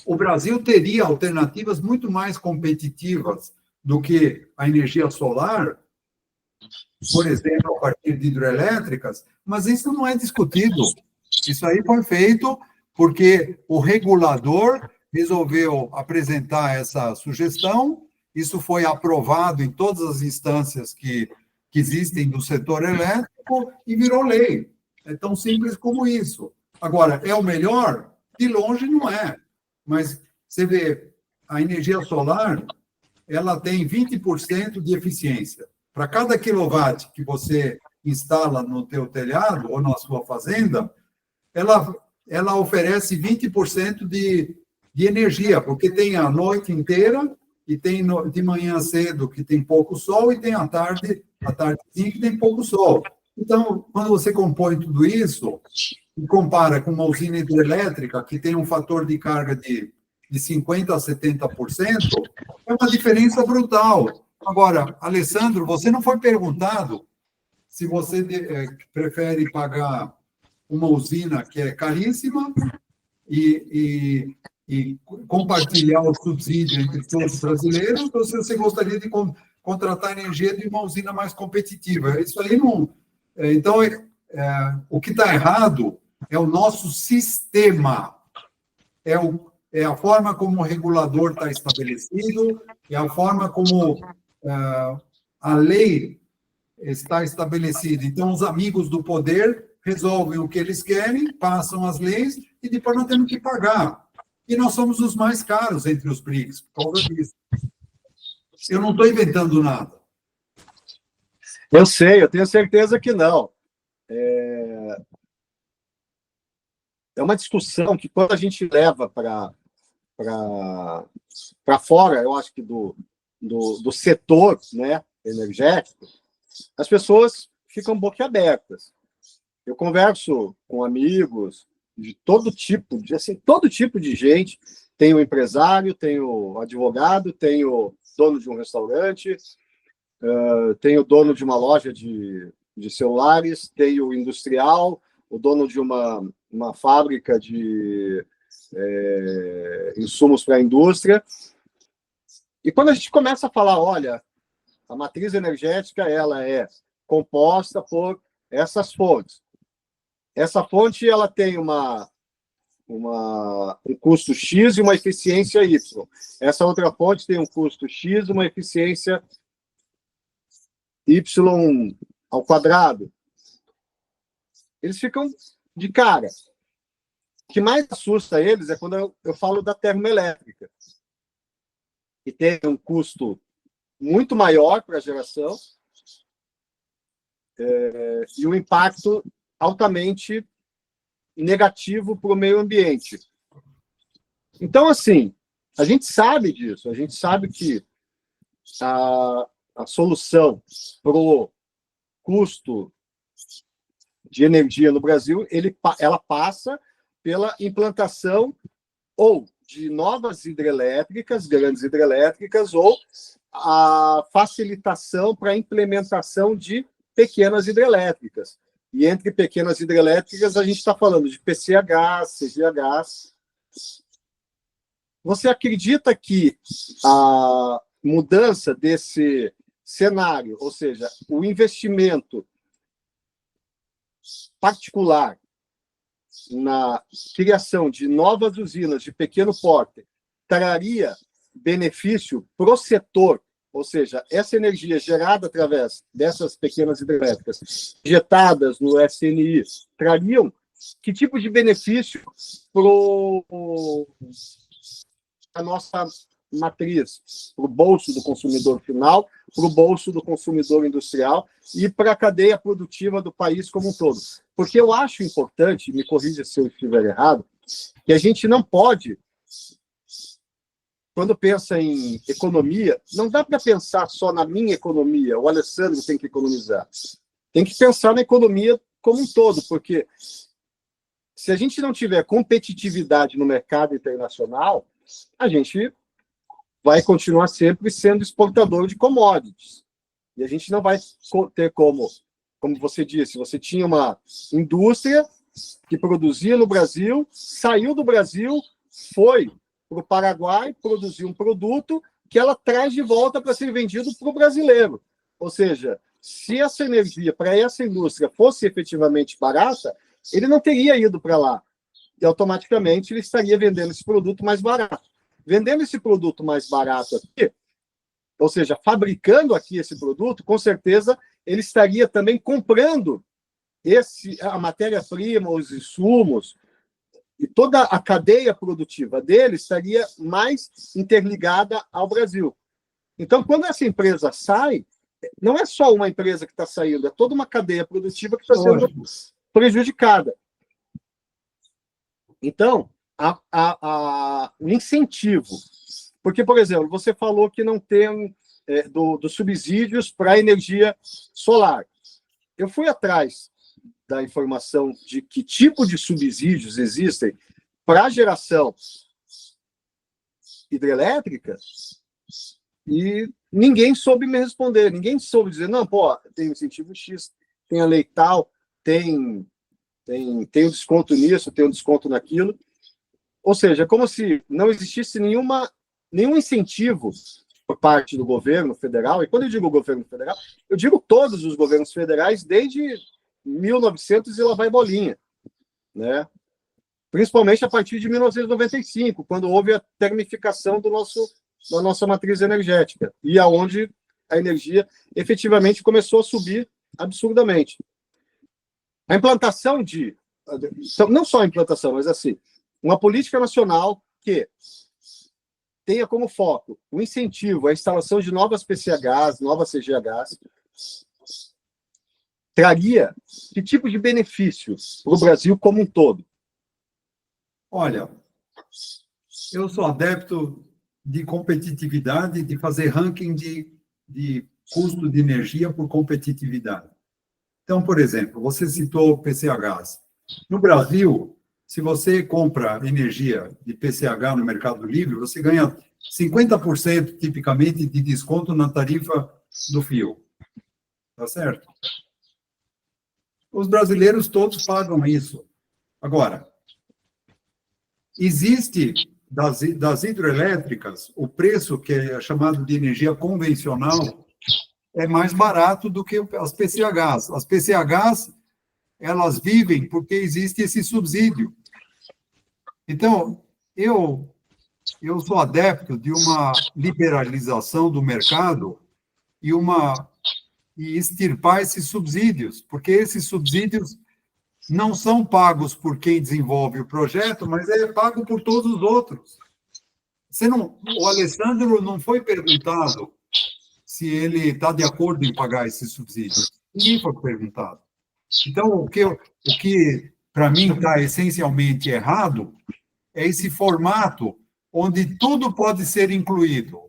o Brasil teria alternativas muito mais competitivas do que a energia solar, por exemplo, a partir de hidrelétricas, mas isso não é discutido. Isso aí foi feito porque o regulador resolveu apresentar essa sugestão, isso foi aprovado em todas as instâncias que existem do setor elétrico e virou lei. É tão simples como isso. Agora, é o melhor? De longe não é. Mas você vê, a energia solar, ela tem 20% de eficiência. Para cada quilowatt que você instala no teu telhado ou na sua fazenda, ela oferece 20% de energia, porque tem a noite inteira, e tem de manhã cedo, que tem pouco sol, e tem a tardezinha, que tem pouco sol. Então, quando você compõe tudo isso, e compara com uma usina hidrelétrica, que tem um fator de carga de 50% a 70%, é uma diferença brutal. Agora, Alessandro, você não foi perguntado se você prefere pagar uma usina que é caríssima e compartilhar o subsídio entre todos os brasileiros, ou se você gostaria de contratar energia de uma usina mais competitiva. Isso aí não... Então, o que está errado é o nosso sistema, é a forma como o regulador está estabelecido, é a forma como a lei está estabelecida. Então, os amigos do poder resolvem o que eles querem, passam as leis, e depois nós temos que pagar. E nós somos os mais caros entre os BRICS, por causa disso. Eu não estou inventando nada. Eu sei, eu tenho certeza que não. É uma discussão que, quando a gente leva para fora, eu acho que do setor, né, energético, as pessoas ficam boquiabertas. Eu converso com amigos de todo tipo de gente. Tem o empresário, tem o advogado, tem o dono de um restaurante, tem o dono de uma loja de celulares, tem o industrial, o dono de uma fábrica de insumos para a indústria. E quando a gente começa a falar, olha, a matriz energética ela é composta por essas fontes. Essa fonte ela tem uma um custo X e uma eficiência Y. Essa outra fonte tem um custo X e uma eficiência Y ao quadrado. Eles ficam de cara. O que mais assusta eles é quando eu falo da termoelétrica, que tem um custo muito maior para a geração e um impacto altamente negativo para o meio ambiente. Então, assim, a gente sabe disso, a gente sabe que a solução para o custo de energia no Brasil, ela passa pela implantação ou de novas hidrelétricas, grandes hidrelétricas, ou a facilitação para a implementação de pequenas hidrelétricas. E entre pequenas hidrelétricas, a gente está falando de PCH, CGH. Você acredita que a mudança desse cenário, ou seja, o investimento particular na criação de novas usinas de pequeno porte traria benefício para o setor, ou seja, essa energia gerada através dessas pequenas hidrelétricas injetadas no SNI trariam que tipo de benefício para a nossa matriz, para o bolso do consumidor final, para o bolso do consumidor industrial e para a cadeia produtiva do país como um todo. Porque eu acho importante, me corrija se eu estiver errado, que a gente não pode, quando pensa em economia, não dá para pensar só na minha economia, o Alessandro tem que economizar. Tem que pensar na economia como um todo, porque se a gente não tiver competitividade no mercado internacional, a gente vai continuar sempre sendo exportador de commodities. E a gente não vai ter como você disse, você tinha uma indústria que produzia no Brasil, saiu do Brasil, foi para o Paraguai, produziu um produto que ela traz de volta para ser vendido para o brasileiro. Ou seja, se essa energia para essa indústria fosse efetivamente barata, ele não teria ido para lá. E automaticamente ele estaria vendendo esse produto mais barato. Vendendo esse produto mais barato aqui, ou seja, fabricando aqui esse produto, com certeza ele estaria também comprando a matéria-prima, os insumos, e toda a cadeia produtiva dele estaria mais interligada ao Brasil. Então, quando essa empresa sai, não é só uma empresa que está saindo, é toda uma cadeia produtiva que está sendo prejudicada. Então, o incentivo. Porque, por exemplo, você falou que não tem dos subsídios para a energia solar. Eu fui atrás da informação de que tipo de subsídios existem para a geração hidrelétrica e ninguém soube me responder, ninguém soube dizer, não, pô, tem o incentivo X, tem a lei tal, tem um desconto nisso, tem um desconto naquilo. Ou seja, como se não existisse nenhum incentivo por parte do governo federal, e quando eu digo governo federal, eu digo todos os governos federais desde 1900 e lá vai bolinha, né? Principalmente a partir de 1995, quando houve a termificação da nossa matriz energética, e aonde a energia efetivamente começou a subir absurdamente. A implantação não só a implantação, mas assim, uma política nacional que tenha como foco o incentivo à instalação de novas PCHs, novas CGHs, traria que tipo de benefício para o Brasil como um todo? Olha, eu sou adepto de competitividade, de fazer ranking de custo de energia por competitividade. Então, por exemplo, você citou PCHs. No Brasil, se você compra energia de PCH no Mercado Livre, você ganha 50% tipicamente de desconto na tarifa do fio. Tá certo? Os brasileiros todos pagam isso. Agora, existe das hidrelétricas, o preço que é chamado de energia convencional é mais barato do que as PCHs. As PCHs, elas vivem porque existe esse subsídio. Então, eu sou adepto de uma liberalização do mercado e extirpar esses subsídios, porque esses subsídios não são pagos por quem desenvolve o projeto, mas é pago por todos os outros. O Alessandro não foi perguntado se ele está de acordo em pagar esses subsídios. Ninguém foi perguntado. Então, o que para mim está essencialmente errado é esse formato onde tudo pode ser incluído.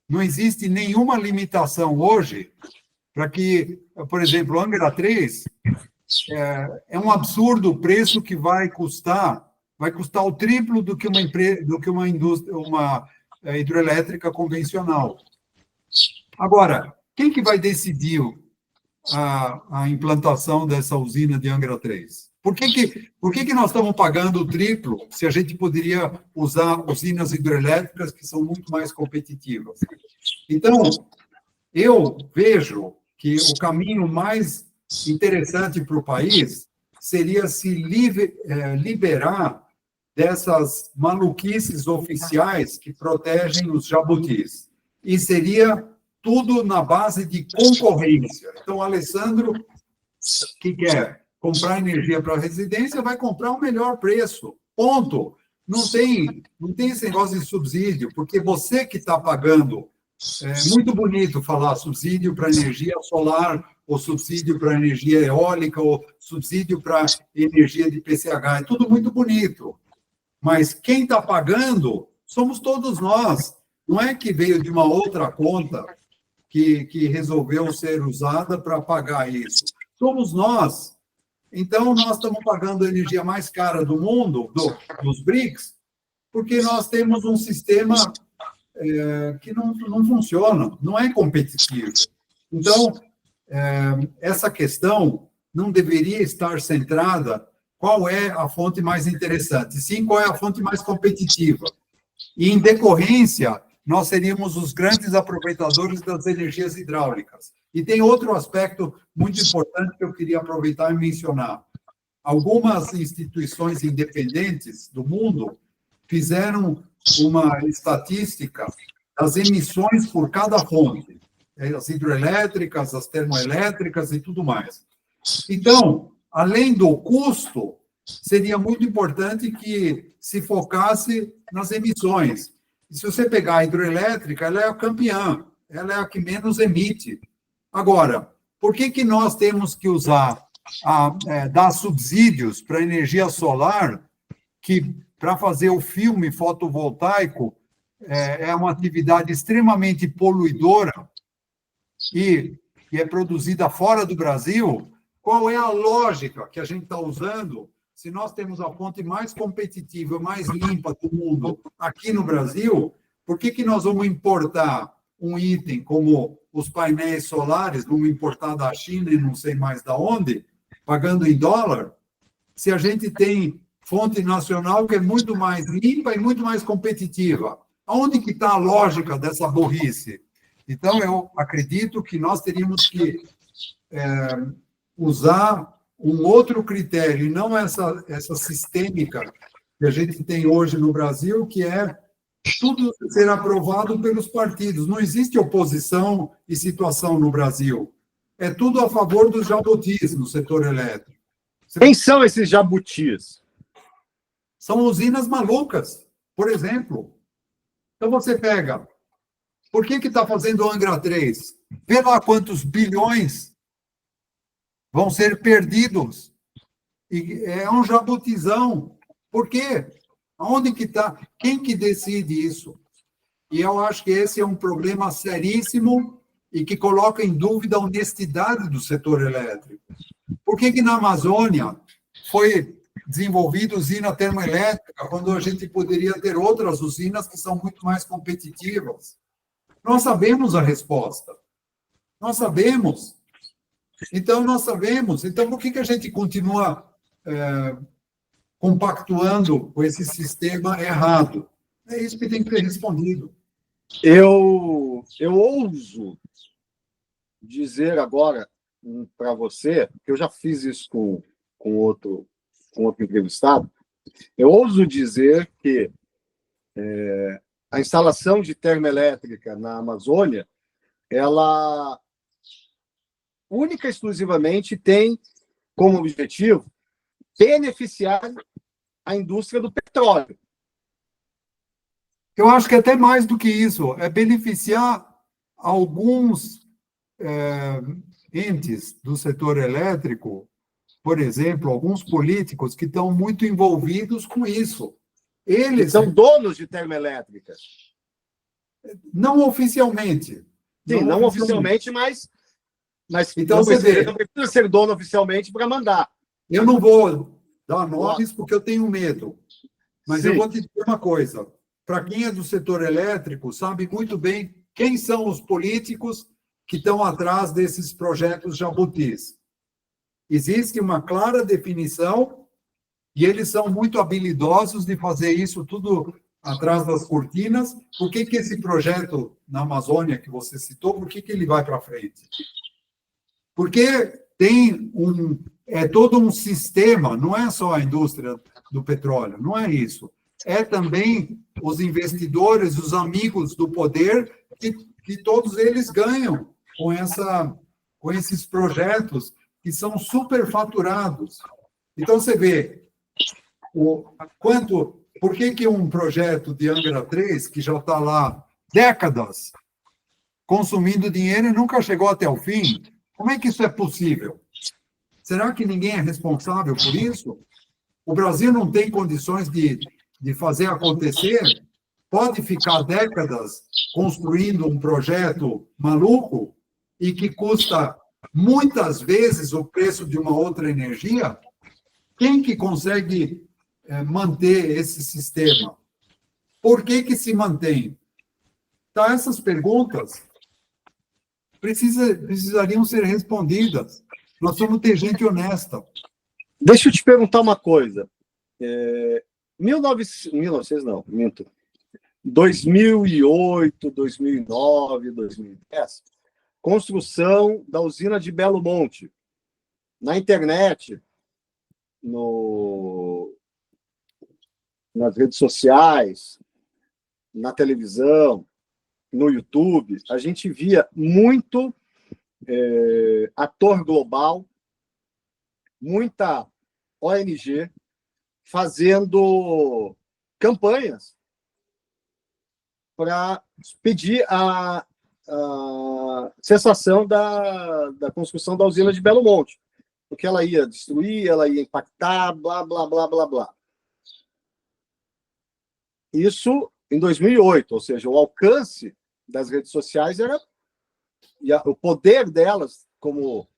Não existe nenhuma limitação hoje para que, por exemplo, Angra 3 é um absurdo o preço que vai custar o triplo do que uma indústria, uma hidrelétrica convencional. Agora, quem que vai decidir a implantação dessa usina de Angra 3? Por que nós estamos pagando o triplo se a gente poderia usar usinas hidrelétricas que são muito mais competitivas? Então, eu vejo que o caminho mais interessante para o país seria se liberar dessas maluquices oficiais que protegem os jabutis. E seria tudo na base de concorrência. Então, o Alessandro, que quer comprar energia para a residência, vai comprar o melhor preço. Ponto. Não tem esse negócio de subsídio, porque você que está pagando. É muito bonito falar subsídio para energia solar, ou subsídio para energia eólica, ou subsídio para energia de PCH. É tudo muito bonito. Mas quem está pagando somos todos nós. Não é que veio de uma outra conta que resolveu ser usada para pagar isso. Somos nós. Então, nós estamos pagando a energia mais cara do mundo, dos BRICS, porque nós temos um sistema que não funciona, não é competitivo. Então, essa questão não deveria estar centrada qual é a fonte mais interessante, sim qual é a fonte mais competitiva. E, em decorrência, nós seríamos os grandes aproveitadores das energias hidráulicas. E tem outro aspecto muito importante que eu queria aproveitar e mencionar. Algumas instituições independentes do mundo fizeram uma estatística das emissões por cada fonte, as hidroelétricas, as termoelétricas e tudo mais. Então, além do custo, seria muito importante que se focasse nas emissões. E se você pegar a hidroelétrica, ela é a campeã, ela é a que menos emite. Agora, por que nós temos que dar subsídios para a energia solar, que para fazer o filme fotovoltaico é uma atividade extremamente poluidora e é produzida fora do Brasil? Qual é a lógica que a gente está usando se nós temos a fonte mais competitiva, mais limpa do mundo aqui no Brasil? Por que nós vamos importar um item como os painéis solares, vamos importar da China e não sei mais da onde, pagando em dólar, se a gente tem fonte nacional que é muito mais limpa e muito mais competitiva? Aonde que está a lógica dessa burrice? Então, eu acredito que nós teríamos que usar um outro critério, e não essa sistêmica que a gente tem hoje no Brasil, que é tudo ser aprovado pelos partidos. Não existe oposição e situação no Brasil. É tudo a favor dos jabutis no setor elétrico. Quem são esses jabutis? São usinas malucas, por exemplo. Então, você pega... Por que está fazendo o Angra 3? Vê lá quantos bilhões vão ser perdidos. E é um jabutizão. Por quê? Aonde que está? Quem que decide isso? E eu acho que esse é um problema seríssimo e que coloca em dúvida a honestidade do setor elétrico. Por que na Amazônia foi desenvolvida usina termoelétrica quando a gente poderia ter outras usinas que são muito mais competitivas? Nós sabemos a resposta. Nós sabemos. Então, nós sabemos. Então, por que a gente continua compactuando com esse sistema errado? É isso que tem que ser respondido. Eu ouso dizer agora para você, que eu já fiz isso com outro entrevistado, Eu ouso dizer que a instalação de termoelétrica na Amazônia, ela única e exclusivamente tem como objetivo beneficiar a indústria do petróleo. Eu acho que até mais do que isso, é beneficiar alguns entes do setor elétrico, por exemplo, alguns políticos que estão muito envolvidos com isso. Eles são donos de termoelétricas. Não oficialmente. Sim, não oficialmente, mas então, não você vê, não precisa ser dono oficialmente para mandar. Eu não vou dar nomes porque eu tenho medo, mas Sim. eu vou te dizer uma coisa. Para quem é do setor elétrico, sabe muito bem quem são os políticos que estão atrás desses projetos jabutis. Existe uma clara definição e eles são muito habilidosos de fazer isso tudo atrás das cortinas. Por que esse projeto na Amazônia que você citou, por que ele vai para frente? Porque tem é todo um sistema, não é só a indústria do petróleo, não é isso. É também os investidores, os amigos do poder, que todos eles ganham com esses projetos que são superfaturados. Então, você vê por que um projeto de Angra 3, que já está lá décadas, consumindo dinheiro e nunca chegou até o fim, como é que isso é possível? Será que ninguém é responsável por isso? O Brasil não tem condições de fazer acontecer? Pode ficar décadas construindo um projeto maluco e que custa muitas vezes o preço de uma outra energia? Quem que consegue manter esse sistema? Por que se mantém? Então, essas perguntas precisariam ser respondidas. Nós vamos ter gente honesta. Deixa eu te perguntar uma coisa. 1900 não, minto. 2008, 2009, 2010, construção da usina de Belo Monte. Na internet, nas redes sociais, na televisão, no YouTube, a gente via muito ator global, muita ONG fazendo campanhas para pedir a cessação da construção da usina de Belo Monte, porque ela ia destruir, ela ia impactar, blá, blá, blá, blá, blá. Isso em 2008, ou seja, o alcance das redes sociais era... E o poder delas como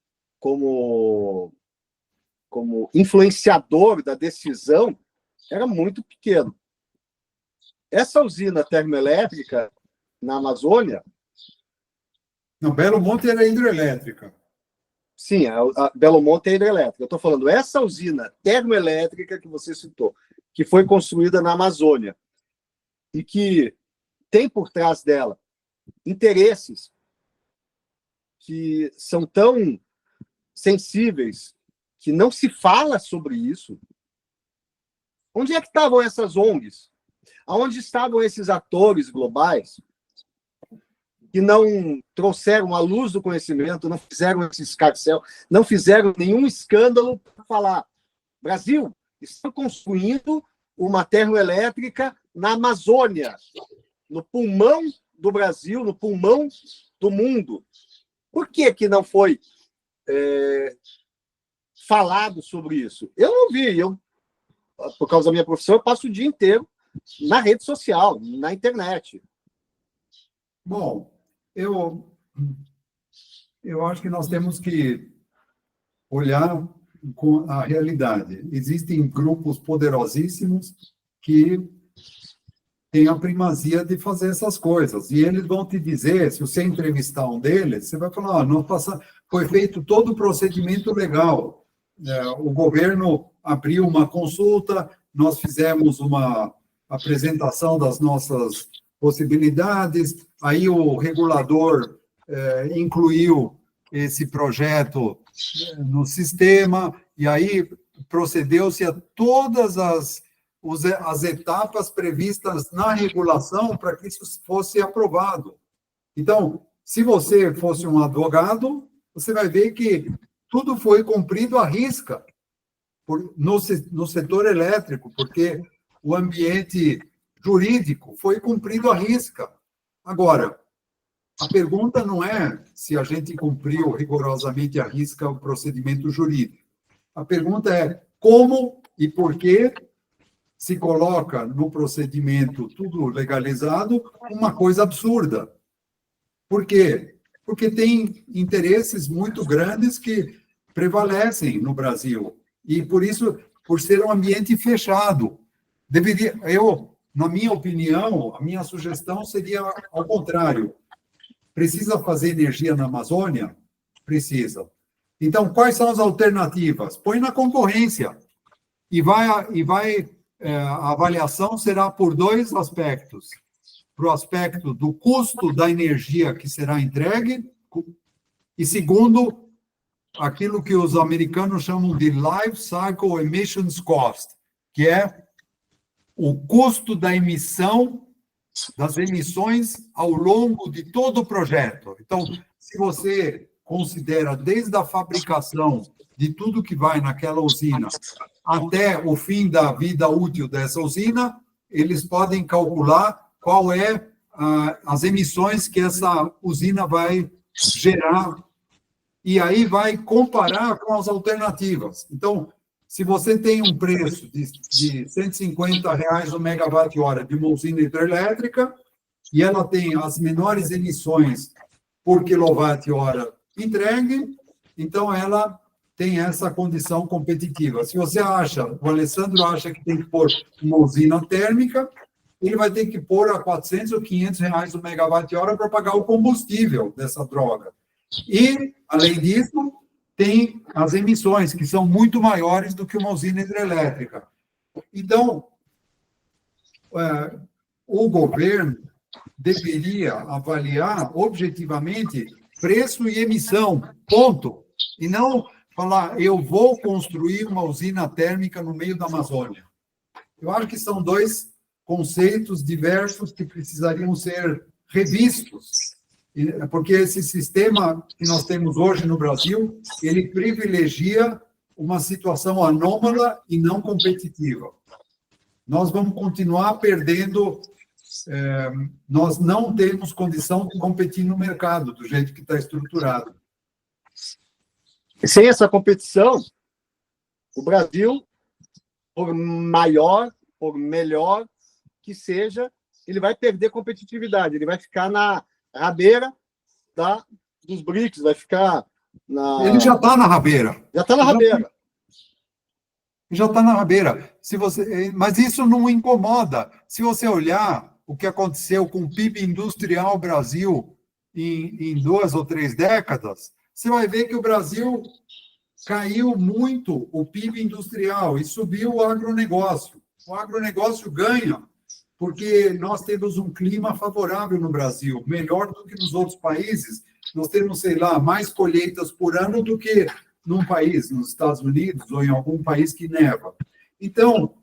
influenciador da decisão era muito pequeno. Essa usina termoelétrica na Amazônia... Não, Belo Monte era hidrelétrica. Sim, a Belo Monte é hidrelétrica. Eu estou falando, essa usina termoelétrica que você citou, que foi construída na Amazônia e que tem por trás dela interesses que são tão sensíveis que não se fala sobre isso. Onde é que estavam essas ONGs? Aonde estavam esses atores globais que não trouxeram a luz do conhecimento, não fizeram esse escarcéu, não fizeram nenhum escândalo para falar: Brasil, estão construindo uma termoelétrica na Amazônia, no pulmão do Brasil, no pulmão do mundo. Por que não foi falado sobre isso? Eu não vi. Por causa da minha profissão, eu passo o dia inteiro na rede social, na internet. Bom, eu acho que nós temos que olhar com a realidade. Existem grupos poderosíssimos que têm a primazia de fazer essas coisas. E eles vão te dizer, se você entrevistar um deles, você vai falar: foi feito todo o procedimento legal. O governo abriu uma consulta, nós fizemos uma apresentação das nossas possibilidades, aí o regulador incluiu esse projeto no sistema, e aí procedeu-se a todas as as etapas previstas na regulação para que isso fosse aprovado. Então, se você fosse um advogado, você vai ver que tudo foi cumprido à risca no setor elétrico, porque o ambiente jurídico foi cumprido à risca. Agora, a pergunta não é se a gente cumpriu rigorosamente à risca o procedimento jurídico. A pergunta é como e por que se coloca no procedimento tudo legalizado uma coisa absurda. Por quê? Porque tem interesses muito grandes que prevalecem no Brasil. E, por isso, por ser um ambiente fechado, na minha opinião, a minha sugestão seria ao contrário. Precisa fazer energia na Amazônia? Precisa. Então, quais são as alternativas? Põe na concorrência. A avaliação será por dois aspectos. Para o aspecto do custo da energia que será entregue, e segundo, aquilo que os americanos chamam de Life Cycle Emissions Cost, que é o custo da emissão, das emissões ao longo de todo o projeto. Então, se você considera desde a fabricação de tudo que vai naquela usina até o fim da vida útil dessa usina, eles podem calcular qual é as emissões que essa usina vai gerar, e aí vai comparar com as alternativas. Então, se você tem um preço de R$150 o megawatt-hora de uma usina hidrelétrica, e ela tem as menores emissões por quilowatt-hora entregue, então ela tem essa condição competitiva. Se você o Alessandro acha que tem que pôr uma usina térmica, ele vai ter que pôr a R$400 ou R$500 o megawatt-hora para pagar o combustível dessa droga. E, além disso, tem as emissões, que são muito maiores do que uma usina hidrelétrica. Então, o governo deveria avaliar objetivamente preço e emissão, ponto. E não falar, eu vou construir uma usina térmica no meio da Amazônia. Eu acho que são dois conceitos diversos que precisariam ser revistos, porque esse sistema que nós temos hoje no Brasil, ele privilegia uma situação anômala e não competitiva. Nós vamos continuar perdendo, nós não temos condição de competir no mercado do jeito que está estruturado. Sem essa competição, o Brasil, por maior, por melhor que seja, ele vai perder competitividade, ele vai ficar na rabeira dos BRICS, vai ficar na... Ele já está na rabeira. Já está na rabeira. Já está na rabeira. Mas isso não incomoda. Se você olhar o que aconteceu com o PIB industrial Brasil em 2 ou 3 décadas, você vai ver que o Brasil caiu muito o PIB industrial e subiu o agronegócio. O agronegócio ganha porque nós temos um clima favorável no Brasil, melhor do que nos outros países. Nós temos, sei lá, mais colheitas por ano do que num país, nos Estados Unidos ou em algum país que neva. Então,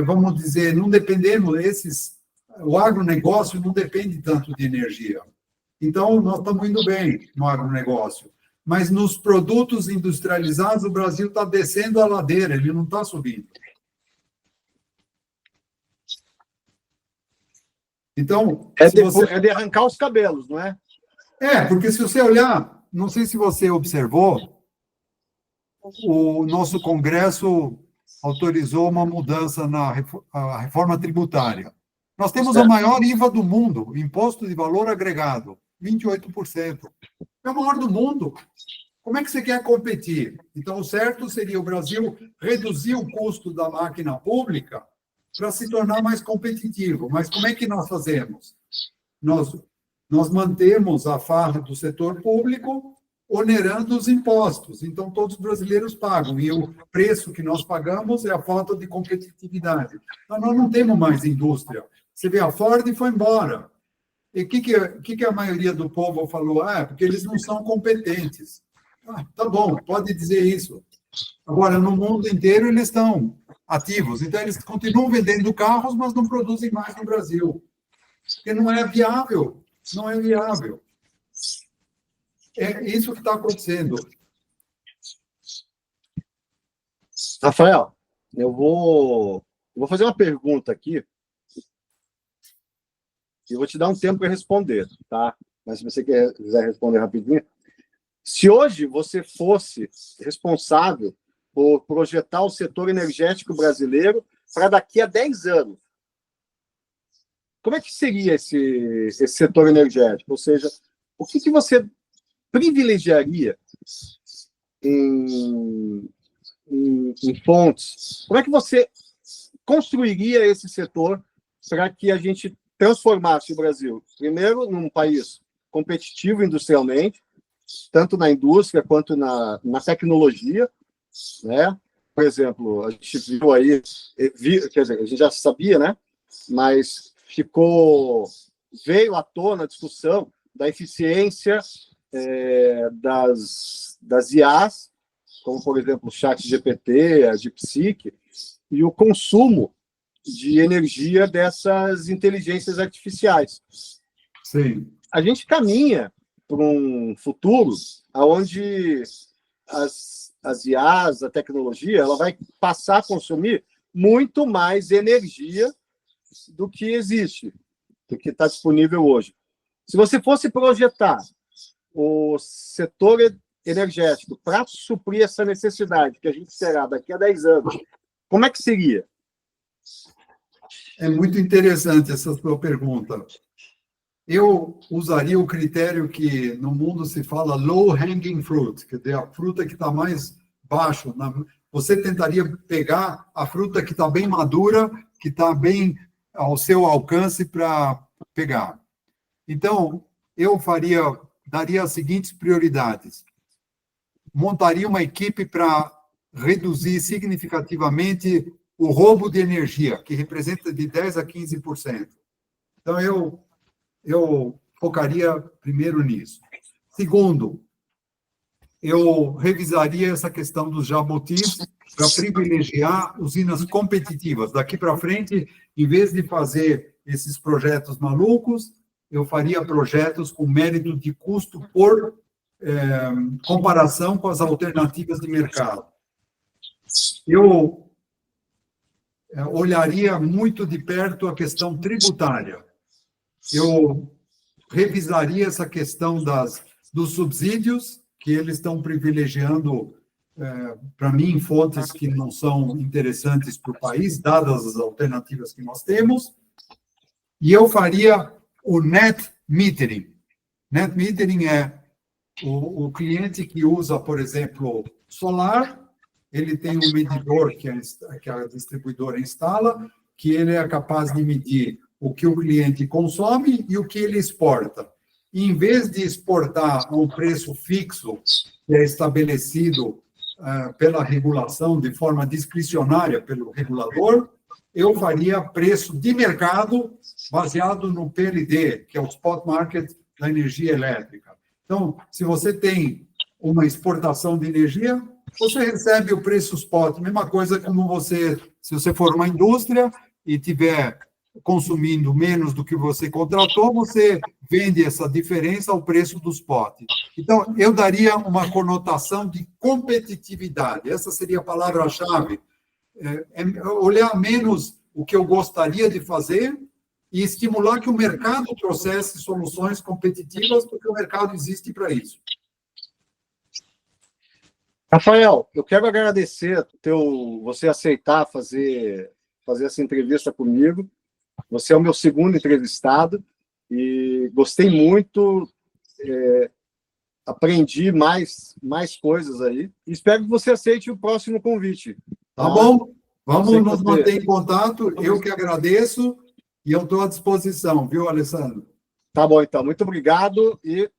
vamos dizer, não dependemos o agronegócio não depende tanto de energia. Então, nós estamos indo bem no agronegócio. Mas nos produtos industrializados, o Brasil está descendo a ladeira, ele não está subindo. Então, é de arrancar os cabelos, não é? Porque se você olhar, não sei se você observou, o nosso Congresso autorizou uma mudança na reforma tributária. Nós temos a maior IVA do mundo, Imposto de Valor Agregado, 28%. É o maior do mundo. Como é que você quer competir? Então, o certo seria o Brasil reduzir o custo da máquina pública para se tornar mais competitivo. Mas como é que nós fazemos? Nós mantemos a farra do setor público onerando os impostos. Então, todos os brasileiros pagam. E o preço que nós pagamos é a falta de competitividade. Então, nós não temos mais indústria. Você vê, a Ford foi embora. E o que a maioria do povo falou? Porque eles não são competentes. Tá bom, pode dizer isso. Agora, no mundo inteiro, eles estão ativos. Então, eles continuam vendendo carros, mas não produzem mais no Brasil. Porque não é viável. Não é viável. É isso que está acontecendo. Rafael, eu vou fazer uma pergunta aqui e vou te dar um tempo para responder, tá? Mas se você quiser responder rapidinho. Se hoje você fosse responsável por projetar o setor energético brasileiro para daqui a 10 anos, como é que seria esse setor energético? Ou seja, o que você privilegiaria em fontes? Como é que você construiria esse setor para que a gente transformasse o Brasil, primeiro, num país competitivo industrialmente, tanto na indústria quanto na tecnologia, né? Por exemplo, a gente viu aí, quer dizer, a gente já sabia, né? Mas veio à tona a discussão da eficiência das IAs, como, por exemplo, o ChatGPT, a DeepSeek, e o consumo de energia dessas inteligências artificiais. Sim. A gente caminha para um futuro onde as IAs, a tecnologia, ela vai passar a consumir muito mais energia do que existe, do que está disponível hoje. Se você fosse projetar o setor energético para suprir essa necessidade que a gente terá daqui a 10 anos, como é que seria? É muito interessante essa sua pergunta. Eu usaria o critério que no mundo se fala low hanging fruit, quer dizer, a fruta que está mais baixo. Você tentaria pegar a fruta que está bem madura, que está bem ao seu alcance para pegar. Então, eu daria as seguintes prioridades. Montaria uma equipe para reduzir significativamente o roubo de energia, que representa de 10% a 15%. Então, eu focaria primeiro nisso. Segundo, eu revisaria essa questão dos jabutis para privilegiar usinas competitivas. Daqui para frente, em vez de fazer esses projetos malucos, eu faria projetos com mérito de custo por comparação com as alternativas de mercado. Eu olharia muito de perto a questão tributária. Eu revisaria essa questão dos subsídios, que eles estão privilegiando, para mim, fontes que não são interessantes para o país, dadas as alternativas que nós temos, e eu faria o net metering. Net metering é o cliente que usa, por exemplo, solar, ele tem um medidor que a distribuidora instala, que ele é capaz de medir o que o cliente consome e o que ele exporta. E, em vez de exportar a um preço fixo, que é estabelecido pela regulação de forma discricionária pelo regulador, eu faria preço de mercado baseado no PLD, que é o Spot Market da energia elétrica. Então, se você tem uma exportação de energia, você recebe o preço spot. Mesma coisa como se você for uma indústria e tiver consumindo menos do que você contratou, você vende essa diferença ao preço do spot. Então, eu daria uma conotação de competitividade. Essa seria a palavra-chave. Olhar menos o que eu gostaria de fazer e estimular que o mercado trouxesse soluções competitivas, porque o mercado existe para isso. Rafael, eu quero agradecer você aceitar fazer essa entrevista comigo. Você é o meu segundo entrevistado e gostei muito, aprendi mais coisas aí. Espero que você aceite o próximo convite. Tá bom? Vamos nos manter em contato. Eu que agradeço e eu estou à disposição, viu, Alessandro? Tá bom, então. Muito obrigado e